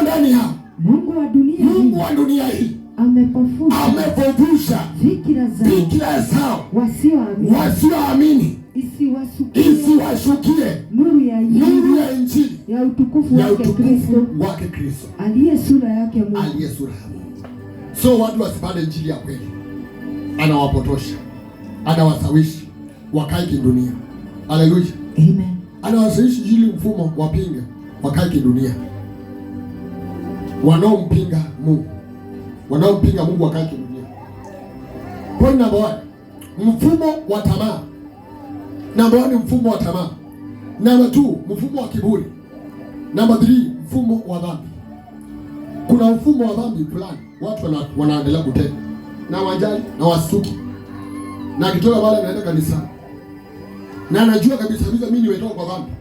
ndani yao Mungu wa dunia hii amepofusha fikira zao wasioamini isiwashukie nuru ya Injili ya utukufu wake Kristo aliye sura yake Mungu. So watu wasipande injili ya kweli, anawapotosha, anawasawishi wakae kidunia. Haleluya, amen. Anawasawishi ili mfumo wapinge, wakae kidunia. Wanaompinga Mungu, wakae kidunia. Point number 1, mfumo wa tamaa. Number 1, mfumo wa tamaa. Number 2, mfumo wa kiburi. Number 3, mfumo wa dhambi. Kuna mfumo wa dhambi fulani watu wanaendelea kutenda na wajali na wasuki, na akitoka pale anaenda kanisa na anajua kabisa mimi nimetoka kwa dhambi,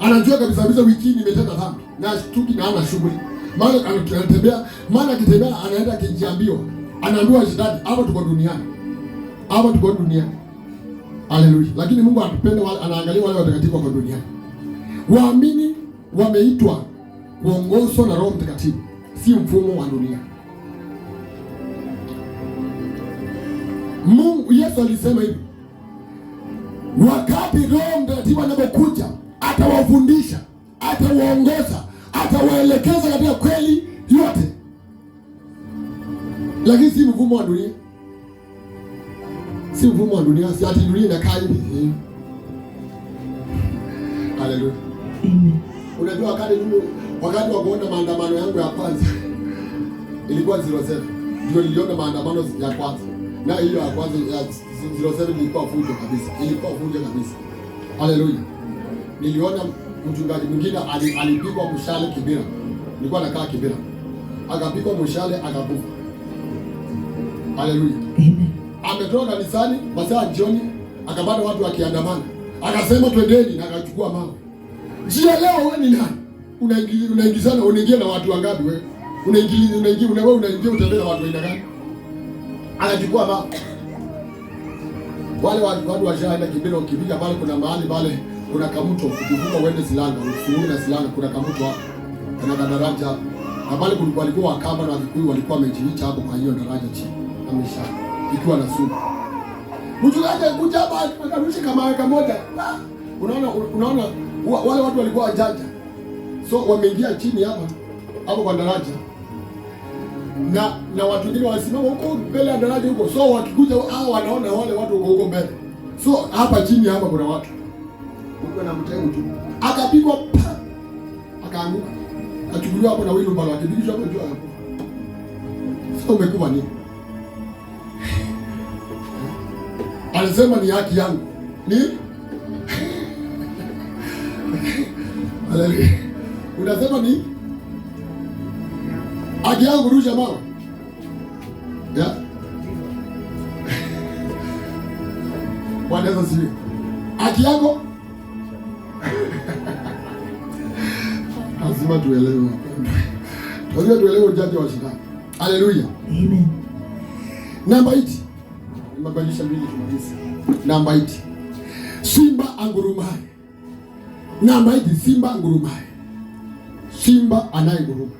anajua kabisa wiki nimetenda dhambi na shtuki na ana shughuli, maana anatembea, maana akitembea anaenda kijiambiwa, anaambiwa shidani, hapa tuko duniani, hapa tuko duniani. Haleluya. Lakini Mungu atupende, anaangalia wale watakatifu wako duniani. Waamini wameitwa kuongozwa na Roho Mtakatifu, si mfumo wa dunia. Mungu, Yesu alisema hivi, wakati Roho Mtakatifu anapokuja atawafundisha, atawaongoza, atawaelekeza katika kweli yote, lakini si mfumo wa dunia. Si mfumo wa dunia, si ati dunia inakaa hivi. Haleluya. Amen. Unajua wakati wa kuona maandamano yangu ya kwanza ilikuwa 07. Ndio niliona maandamano ya kwanza. Na hiyo ya kwanza ya 07 ilikuwa fujo kabisa. Haleluya. Niliona mchungaji mwingine alipigwa mshale Kibera. Nilikuwa nakaa Kibera. Akapigwa mshale akakufa. Haleluya. Amen. Ametoka kanisani masaa jioni, akapata watu wakiandamana, akasema twendeni, na akachukua mawe. Jia leo wewe ni nani? Unaingizana, unaingia na watu wangapi wewe? Unaingia utembea na watu aina gani? Anachukua mawe. Wale watu washaenda Kibera, ukipiga pale kuna mahali pale kuna kamuto, ukivuka uende Silanga, usifungue na Silanga kuna kamuto hapo. Kuna daraja hapo. Na pale kulikuwa Wakamba na Wakikuyu walikuwa wamejificha hapo kwa hiyo daraja chini. Amesha ikiwa na sumu. Mchungaji kuja hapa akarusha kama weka moja. Unaona wale watu walikuwa wajanja. So wameingia chini hapo kwa daraja. Na watu wengine wasimama huko mbele ya daraja huko. So wakikuja hao wanaona wale watu huko mbele. So hapa chini hapa kuna watu. Huko na mtego tu. Akapigwa akaanguka. Achukuliwa hapo na wili mbalo akibidishwa hapo juu hapo. So umekuwa nini? Alisema ni haki yangu. Ni? Haleluya. Unasema ni haki yangu kurusha mawe. Ya? Bwana Yesu asifiwe. Haki yako? Lazima tuelewe. Lazima tuelewe ujaji wa shetani. Haleluya. Amen. Namba 8. Nimebadilisha mbili tumalize. Namba 8. Simba angurumaye. Namba 8, simba angurumaye. Simba anayenguruma.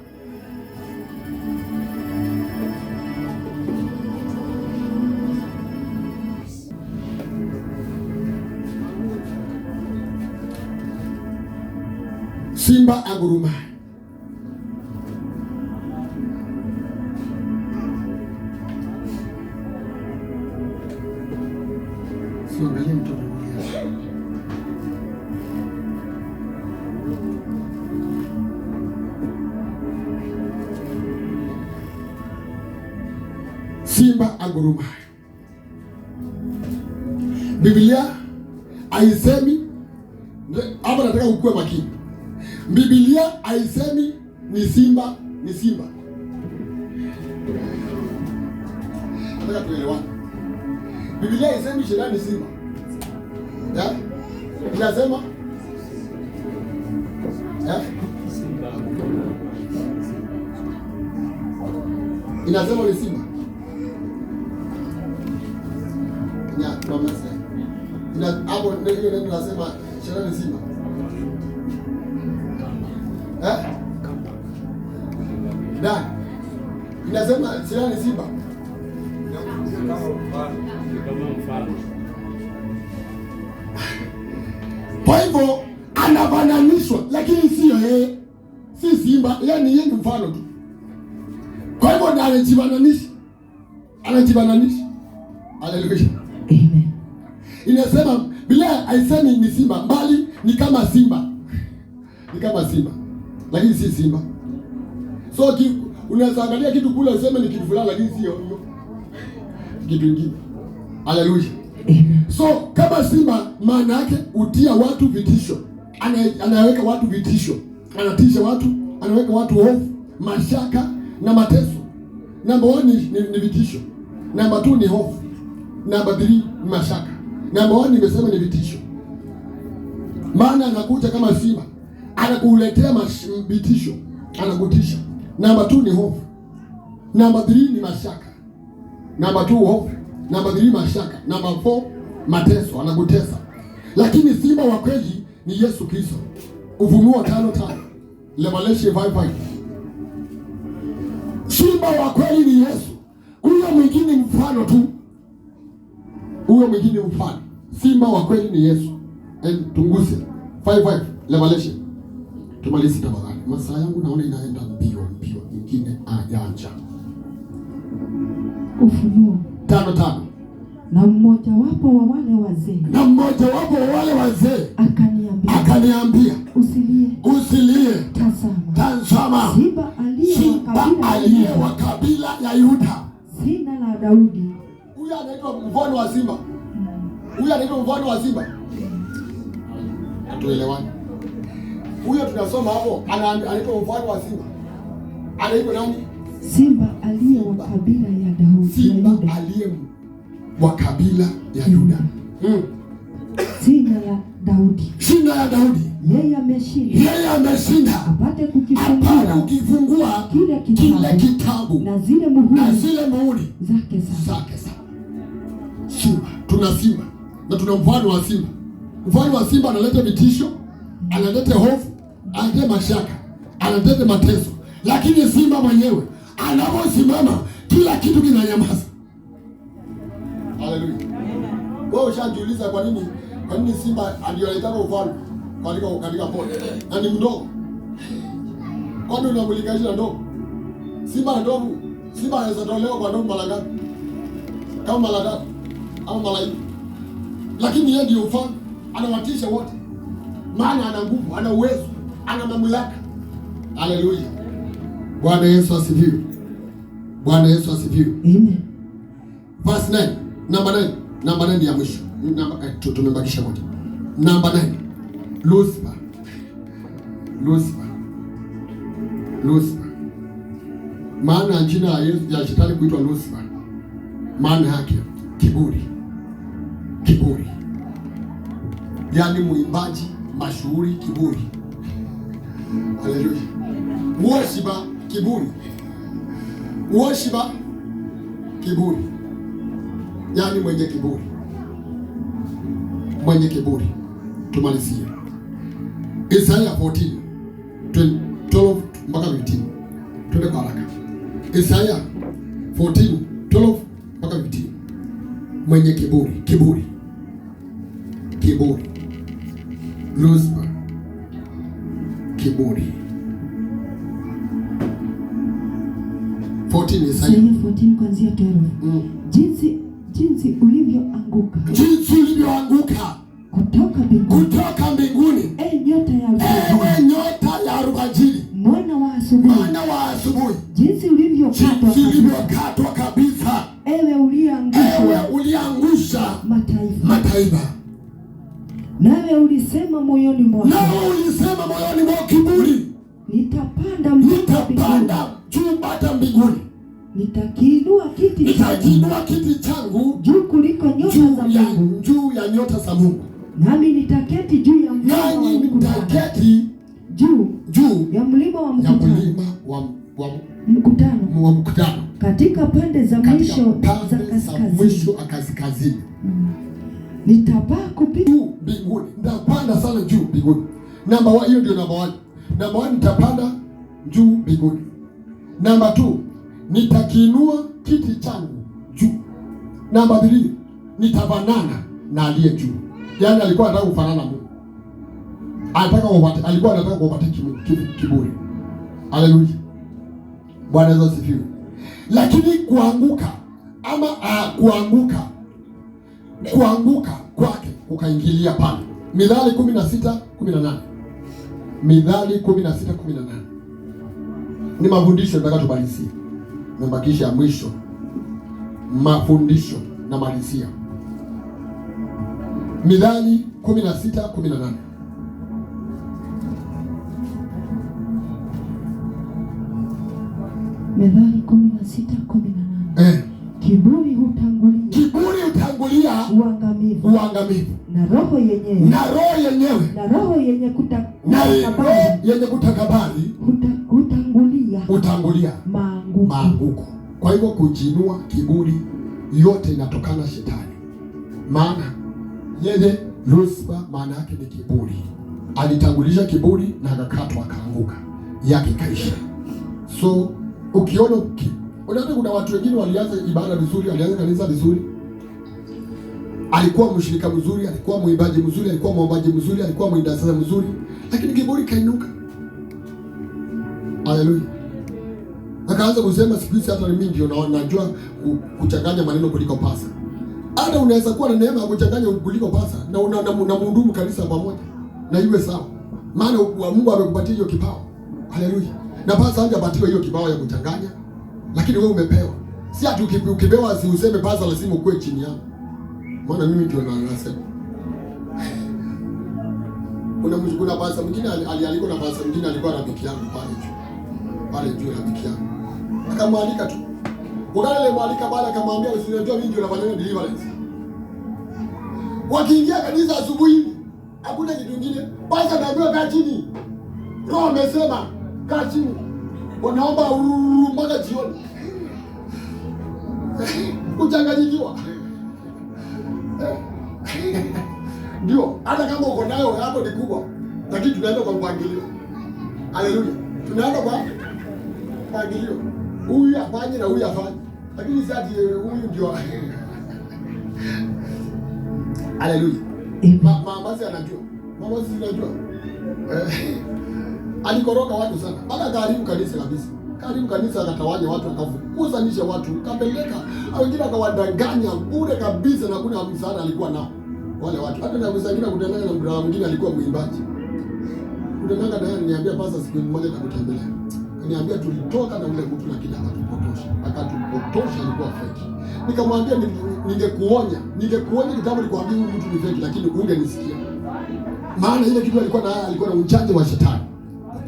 Simba angurumaye. Siangalie mtoto mwingine. Simba angurumaye. Biblia haisemi hapa, nataka ukue makini. Biblia haisemi ni simba. Nataka tuelewane. Biblia haisemi shetani ni simba. Ya? Inasema? Ya? Inasema ni simba. Ya, mama sasa. Hapo ndio tunasema shetani ni simba. Na inasema shetani ni simba. Kwa hivyo anafananishwa, lakini sio yeye, si simba, yani yeye ni mfano tu. Kwa hivyo ndio anajifananisha, Anajibananisha. Haleluya. Amen. Inasema bila haisemi ni simba, bali ni kama simba. Ni kama simba. Lakini si simba. So unaweza angalia kitu kule useme ni kitu fulani, lakini sio hiyo. Kitu kingine. Haleluya. So kama simba maana yake utia watu vitisho. Anaweka watu vitisho. Anatisha watu, anaweka watu hofu, mashaka na mateso. Number 1 ni vitisho. Number 2 ni hofu. Number 3 ni mashaka. Number 1 nimesema ni vitisho. Maana anakuja kama simba, anakuletea vitisho, anakutisha. Number 2 ni hofu. Number 3 ni mashaka. Number 2 hofu. Number 3 mashaka. Number 4 mateso, anakutesa. Lakini simba wa kweli ni Yesu Kristo. Ufunuo 5:5. Revelation 5:5. Simba wa kweli ni Yesu. Huyo mwingine mfano tu. Huyo mwingine mfano. Simba wa kweli ni Yesu. Tunguse 5:5 Revelation. Tumalize tafadhali. Masaa yangu naona inaenda mbio. Nyingine ajanja. Ufunuo 5:5. Na mmoja wapo wa wale wazee akaniambia usilie, tazama simba aliye wa kabila ya Yuda, jina la Daudi. Huyu anaitwa mfano wa simba. Atuelewani. Huyo tunasoma hapo anaitwa mfano wa simba. Anaitwa nani? Simba aliye wa kabila ya Daudi. Simba aliye wa kabila ya Yuda. Jina la Daudi. Yeye ameshinda. Apate kukifungua kile kitabu na zile muhuri zake sasa. Simba. Tuna simba na tuna mfano wa simba. Mfano wa simba analeta vitisho, analeta hofu, analeta mashaka, analeta mateso. Lakini simba mwenyewe anaposimama kila kitu kinanyamaza. Haleluya. Wewe ushajiuliza kwa nini simba ndio anaitaka ufalme katika pole? Na ni mdogo. Kwani unamlinganisha na ndogo? Simba na ndogo. Simba anaweza tolewa kwa ndogo mara ngapi? Kama mara 3 au mara 4. Lakini yeye ndio ufalme, anawatisha wote. Maana ana nguvu, ana uwezo, ana mamlaka. Haleluya. Bwana Yesu asifiwe. Amen. Verse 9. Number 9 ya mwisho. Tumebakisha moja. Number 9. Lucifer. Maana jina ya shetani kuitwa Lucifer, maana yake kiburi. Yaani muimbaji mashuhuri kiburi. Haleluya. Worshiper kiburi. Yaani mwenye kiburi. Tumalizie Isaya 14:12 mpaka 15. Twende kwa haraka. Isaya 14:12 mpaka 15. Mwenye kiburi. Lucifer. Kiburi. 14 Isaya 14 kuanzia 12. Jinsi ulivyoanguka kutoka mbinguni, nyota ya alfajiri, mwana wa asubuhi, jinsi ulivyokatwa kabisa, ewe uliangusha mataifa. Nawe ulisema moyoni mwako, kiburi, nitapanda juu mpaka mbinguni, nitakiinua kiti changu juu kuliko nyota za Mungu, juu ya nyota za Mungu. Nami nitaketi juu ya mlima wa mkutano katika pande za mwisho za kaskazini. Nitapaa kupita mbinguni, nitapanda sana juu mbinguni. Namba 1, hiyo ndio namba 1. Namba 1, nitapanda juu mbinguni. Namba 2, nitakiinua kiti changu juu. Namba 3, nitafanana na aliye juu. Yaani alikuwa anataka kufanana na Mungu. Alikuwa anataka kupatia kiburi. Haleluya. Bwana Yesu asifiwe. Lakini kuanguka ama kuanguka kwake ukaingilia pale. Mithali 16:18. Mithali 16:18. Ni mafundisho nataka tumalizie. Nimebakisha ya mwisho. Mafundisho na malizia. Mithali 16:18. Mithali 16:18. Kiburi hutangulia uangamivu, na roho yenye kutakabari hutangulia maanguko. Kwa hivyo kujinua, kiburi, yote inatokana shetani. Maana yeye Lucifer, maana yake ni kiburi. Alitangulisha kiburi na akakatwa, akaanguka, yake kaisha. So ukiona unaona kuna watu wengine walianza ibada vizuri, walianza kanisa vizuri, alikuwa mshirika mzuri, alikuwa mwimbaji mzuri, alikuwa mwombaji mzuri, alikuwa mwindaji mzuri, lakini kiburi kainuka. Haleluya. Akaanza kusema siku hizi hata mimi ndio najua kuchanganya maneno kuliko pasa. Hata unaweza kuwa na neema ya kuchanganya kuliko pasa na mhudumu kanisa pamoja na iwe sawa. Maana Mungu amekupatia hiyo kipawa. Haleluya. Na pasa hajapatiwa hiyo kipawa ya kuchanganya, lakini wewe umepewa. Si ati ukipewa si useme pasa lazima ukue chini yangu. Maana mimi ndio nasema. Kuna pasa mwingine alikuwa na pasa mwingine alikuwa rafiki yangu pale juu rafiki yangu. Akamwalika tu. Wakati ile mwalika baada akamwambia usinijua mimi ndio nafanya deliverance. Wakiingia kanisa asubuhi, hakuna kitu kingine. Pasa naambiwa kaa chini. Roho amesema kaa chini. Wanaomba mpaka jioni. Kuchanganyikiwa. Ndio, hata kama uko nayo hapo ni kubwa, lakini tunaenda kwa mpangilio. Haleluya. Tunaenda kwa mpangilio. Huyu afanye na huyu afanye. Lakini si ati huyu ndio. Haleluya. Mama anajua. Mama anajua. Alikoroka watu sana. Baada karibu kanisa kabisa. Karibu kanisa akatawanya watu, akafukuzanisha watu, kapeleka wengine akawadanganya bure kabisa, na kuna msaada alikuwa nao wale watu. Hata na kusaidia kudanganya na mbrada mwingine alikuwa mwimbaji. Kudanganya naye niambia pasa siku moja nitakutembelea. Niambia tulitoka na ule mtu lakini akatupotosha alikuwa fake. Nikamwambia ningekuonya kitambo nikwambia huyu mtu ni fake, lakini ungenisikia. Maana ile kitu alikuwa na ujanja wa shetani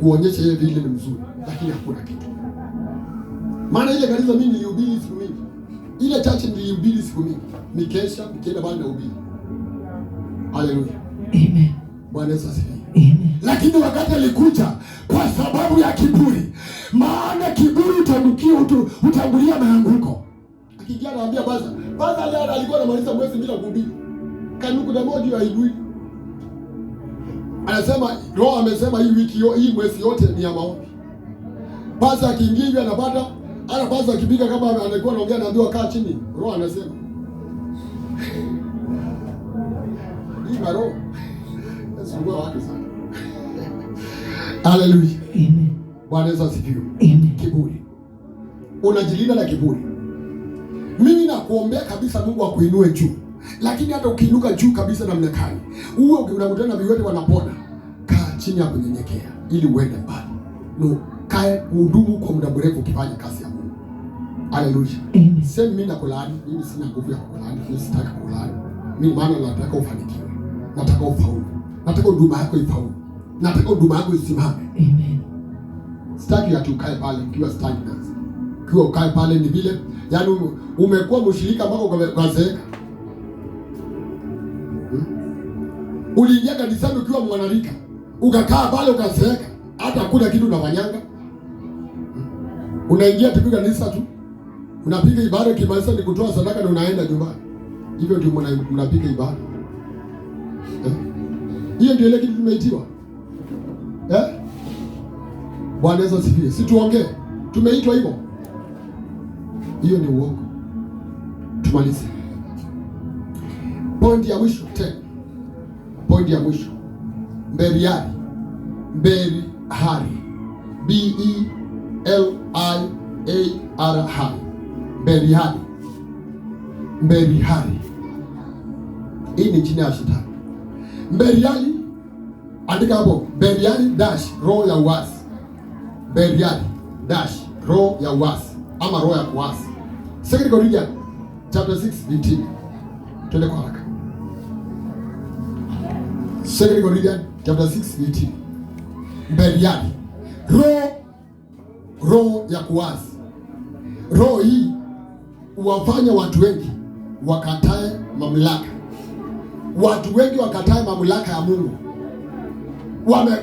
kuonyesha yeye vile ni mzuri, lakini hakuna kitu. Maana ile kanisa mimi nilihubiri siku mingi. Ile church nilihubiri siku mingi. Nikesha, nikienda bali na ubiri. Haleluya. Amen. Bwana Yesu asifiwe. Amen. Lakini wakati alikuja kwa sababu ya kiburi. Maana kiburi utangulia maanguko. Akijia anaambia basa leo alikuwa anamaliza mwezi bila kuhubiri. Kanuku na moja ya ibui. Anasema Roho amesema hii wiki hii mwezi yote ni ya maombi. Basa akiingia anapata, ana basa akipiga kama anakuwa anaongea anaambiwa kaa chini. Roho anasema. Hii roho. Nasungua watu sana. Haleluya. Amen. Bwana Yesu asifiwe. Amen. Kiburi. Unajilinda na kiburi. Mimi nakuombea kabisa Mungu akuinue juu. Lakini hata ukiinuka juu kabisa namna gani, uwe unakutana na viwete wanapona, kaa chini ya kunyenyekea ili uende mbali. No, kae hudumu kwa muda mrefu ukifanya kazi ya Mungu. Haleluya. Amen. Sema mimi nakulaani, mimi sina nguvu ya kukulaani, mimi sitaki kukulaani. Mimi maana nataka ufanikiwe. Nataka ufaulu. Nataka huduma yako ifaulu. Nataka huduma yako isimame. Amen. Sitaki ati ukae pale ukiwa stagnant. Ukiwa ukae pale ni vile, yaani umekuwa mshirika ambao ukazeeka. Uliingia kanisani ukiwa mwanarika, ukakaa pale ukazeeka, hata hakuna kitu unafanyanga. Unaingia tu kanisa tu, unapiga ibada, kimaliza ni kutoa sadaka na unaenda nyumbani. Hivyo ndio mnapiga ibada. Hiyo ndio ile kitu tumeitiwa. Bwana Yesu asifiwe. Si tuongee. Tumeitwa hivyo. Hiyo ni uongo. Tumalize. Pointi ya mwisho tena. Pointi ya mwisho. Beriari. Berihari. B-E-L-I-A-R-I. Beriari. Beliali. Hii ni jina ya shetani. Beliali, andika hapo, Beliali dash roho ya uasi. Beliali dash roho ya uasi ama roho ya kuasi. 2 Corinthians chapter 6:18. Twende kwa haraka. 2 Corinthians chapter 6:18. Beliali, roho ya kuasi. Roho hii huwafanya watu wengi wakatae mamlaka. Watu wengi wakatae mamlaka ya Mungu.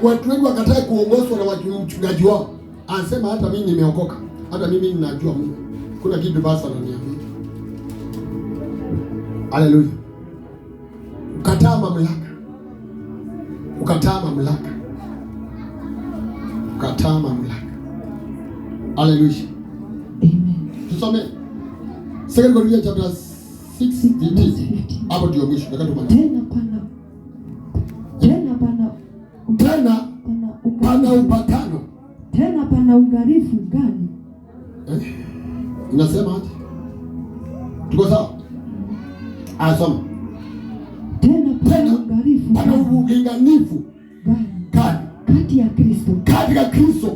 Watu wengi wakatae kuongozwa na mchungaji wao. Anasema hata mimi nimeokoka. Hata mimi ninajua Mungu. Kuna kitu basi ananiambia. Haleluya. Ukataa mamlaka. Ukataa mamlaka. Ukataa mamlaka. Haleluya. Amen. Tusome 2 Corinthians chapter 6:18. Hapo ndio mwisho. Nataka tumalize. Pana upatano. Tena pana ungarifu gani? Inasema aje? Tuko sawa? Asoma. Tena pana ungarifu. Pana ulinganifu gani? Kati ya Kristo. Katika Kristo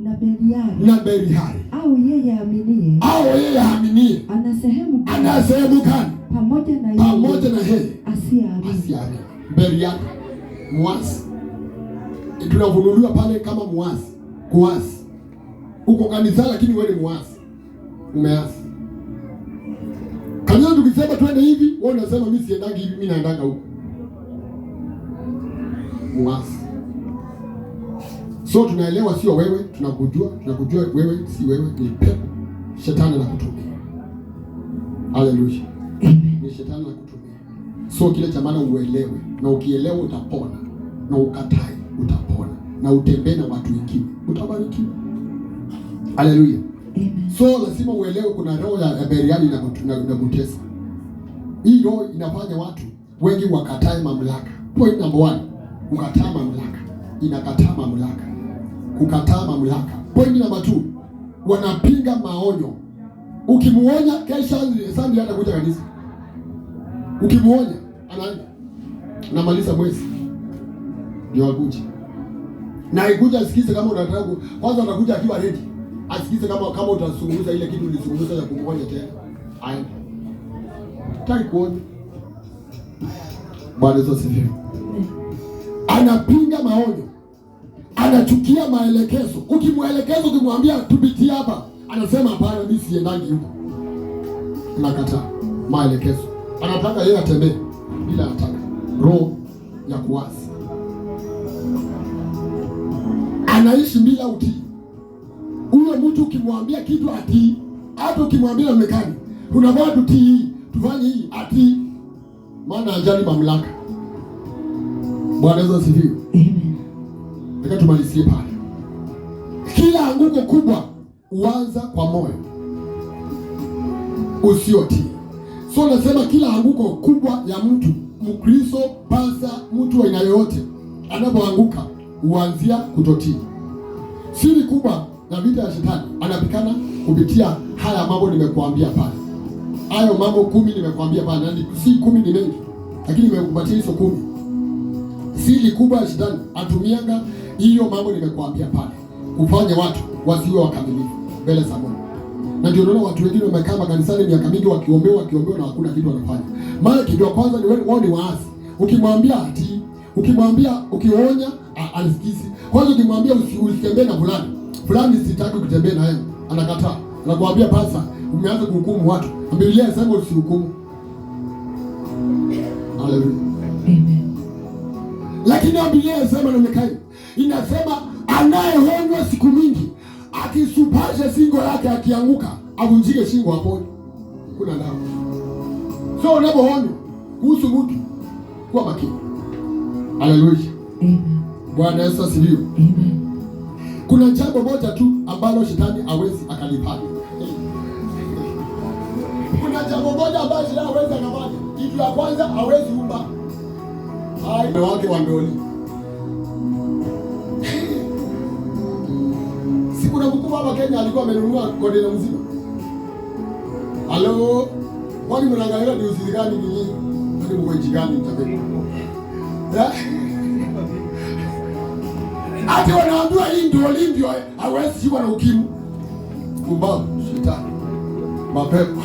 na Beliali. Na Beliali. Au yeye aaminie. Ana sehemu gani? Pamoja na yeye asiyeamini. Beliali muasi. Tunavunuliwa pale kama muasi. Kuasi. Uko kanisa lakini wewe ni muasi. Umeasi. Kanisa tukisema twende hivi, wewe unasema mimi siendangi hivi, mimi naendanga huko. Muasi. So tunaelewa sio wewe, tunakujua wewe si wewe, ni pepo. Shetani anakutumia. Haleluya. Ni shetani anakutumia. So kile cha maana uelewe, na ukielewa utapona, na ukatai utapona, na utembee na watu wengine utabarikiwa. Haleluya. So lazima uelewe kuna roho ya Beliali na kutesa. Hii roho inafanya watu wengi wakatae mamlaka. Point number 1, kukataa mamlaka. Inakataa mamlaka. Kukataa mamlaka. Point number 2, wanapinga maonyo. Ukimuonya kesho Sunday anakuja kanisa. Ukimuonya anaenda. Namaliza mwezi. Ndio akuja. Na ikuja asikize kama unataka. Kwanza anakuja akiwa ready. Asikize kama utazungumza ile kitu ulizungumza ya kumwonya tena. Aende. Tai kuona. Bwana Yesu asifiwe. Anapinga maonyo. Anachukia maelekezo. Ukimwelekeza ukimwambia tupitie hapa, anasema hapana, mimi siendangi huko. Anakataa maelekezo. Anataka yeye atembee bila anataka. Roho ya kuasi. Anaishi bila utii. Ule mtu ukimwambia kitu atii, hata ukimwambia mekani, unafaa tutii, tufanye hii, atii. Maana ajali mamlaka. Bwana Yesu asifiwe. Amen. Nataka tumalizie pale. Kila anguko kubwa huanza kwa moyo usiotii. So nasema kila anguko kubwa ya mtu, Mkristo, pasa, mtu wa aina yoyote, anapoanguka huanzia kutotii. Siri kubwa na vita ya shetani anapikana kupitia haya mambo nimekuambia pale. Hayo mambo 10 nimekuambia pale, na si 10 ni mengi, lakini nimekupatia hizo 10. Siri kubwa ya shetani atumianga hiyo mambo nimekuambia pale, kufanya watu wasiwe wakamilifu mbele za Mungu. Na ndio unaona watu wengine wamekaa makanisani miaka mingi wakiombewa na hakuna kitu wanafanya. Maana kitu kwanza ni wao ni waasi. Ukimwambia ati, ukimwambia ukionya alisikizi. Kwanza ukimwambia usitembee na fulani sitaki kutembea na yeye, anakataa. Anakuambia pasa, umeanza kuhukumu watu. Biblia inasema usihukumu. Haleluya. Amen. Lakini Biblia inasema na Mikaeli inasema anayeonywa siku mingi akisupasha shingo yake akianguka avunjike shingo hapo. Kuna dawa. So unapoonywa kuhusu mtu kuwa makini. Haleluya. Amen. Bwana Yesu asifiwe. Amen. Kuna jambo moja tu ambalo shetani hawezi akalifanya. Kuna jambo moja ambalo shetani hawezi akafanya. Kitu ya kwanza hawezi umba. Hai wake wa ndoli. Siku na mkuu hapa Kenya alikuwa amenunua kodena mzima. Halo. Kwani mnaangalia ni usiri gani nyinyi? Ni mko nchi gani mtabeni? Ati wanaambiwa hii ndio hawezi shikwa na ukimwi. Kumbavu, shetani. Mapepo.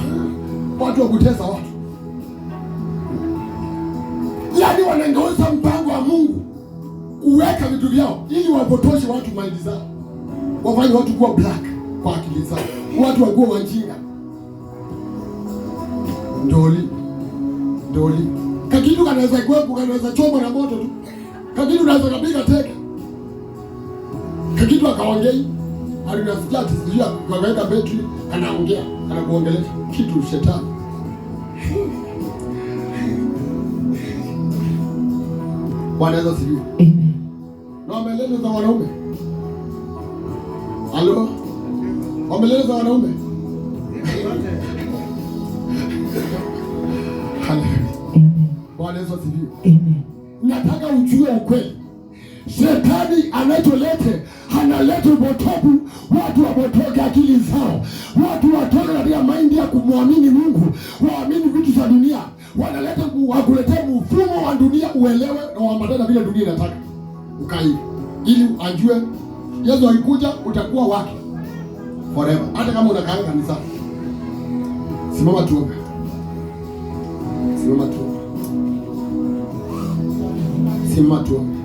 Watu wa kutesa watu. Yaani wanangeuza mpango wa Mungu uweka vitu vyao ili wapotoshe watu maindi zao. Wafanye watu kuwa black kwa akili zao. Watu wakuwa wajinga. Ndoli. Kakitu kanaweza kuwepo, kanaweza choma na moto tu. Kakitu kanaweza kapiga teke. Kakitu akaongei. Alinasikia tisijia kaweka betri, anaongea, anakuongelea kitu shetani. Wanaweza sivyo. Amen. Na wameleleza wanaume. Halo? Wameleleza wanaume. Amen. Wanaweza sivyo. Amen. Nataka ujue ukweli. Shetani analeta upotovu, watu wapotoke akili zao, watu watoke katika maindi ya kumwamini Mungu, waamini vitu za dunia, wanaleta wakuletea mfumo wa dunia uelewe na uambatane vile dunia inataka. Ukai ili ajue Yesu akikuja utakuwa wake forever, hata kama unakaa kanisa. Simama tuombe. Simama tuombe.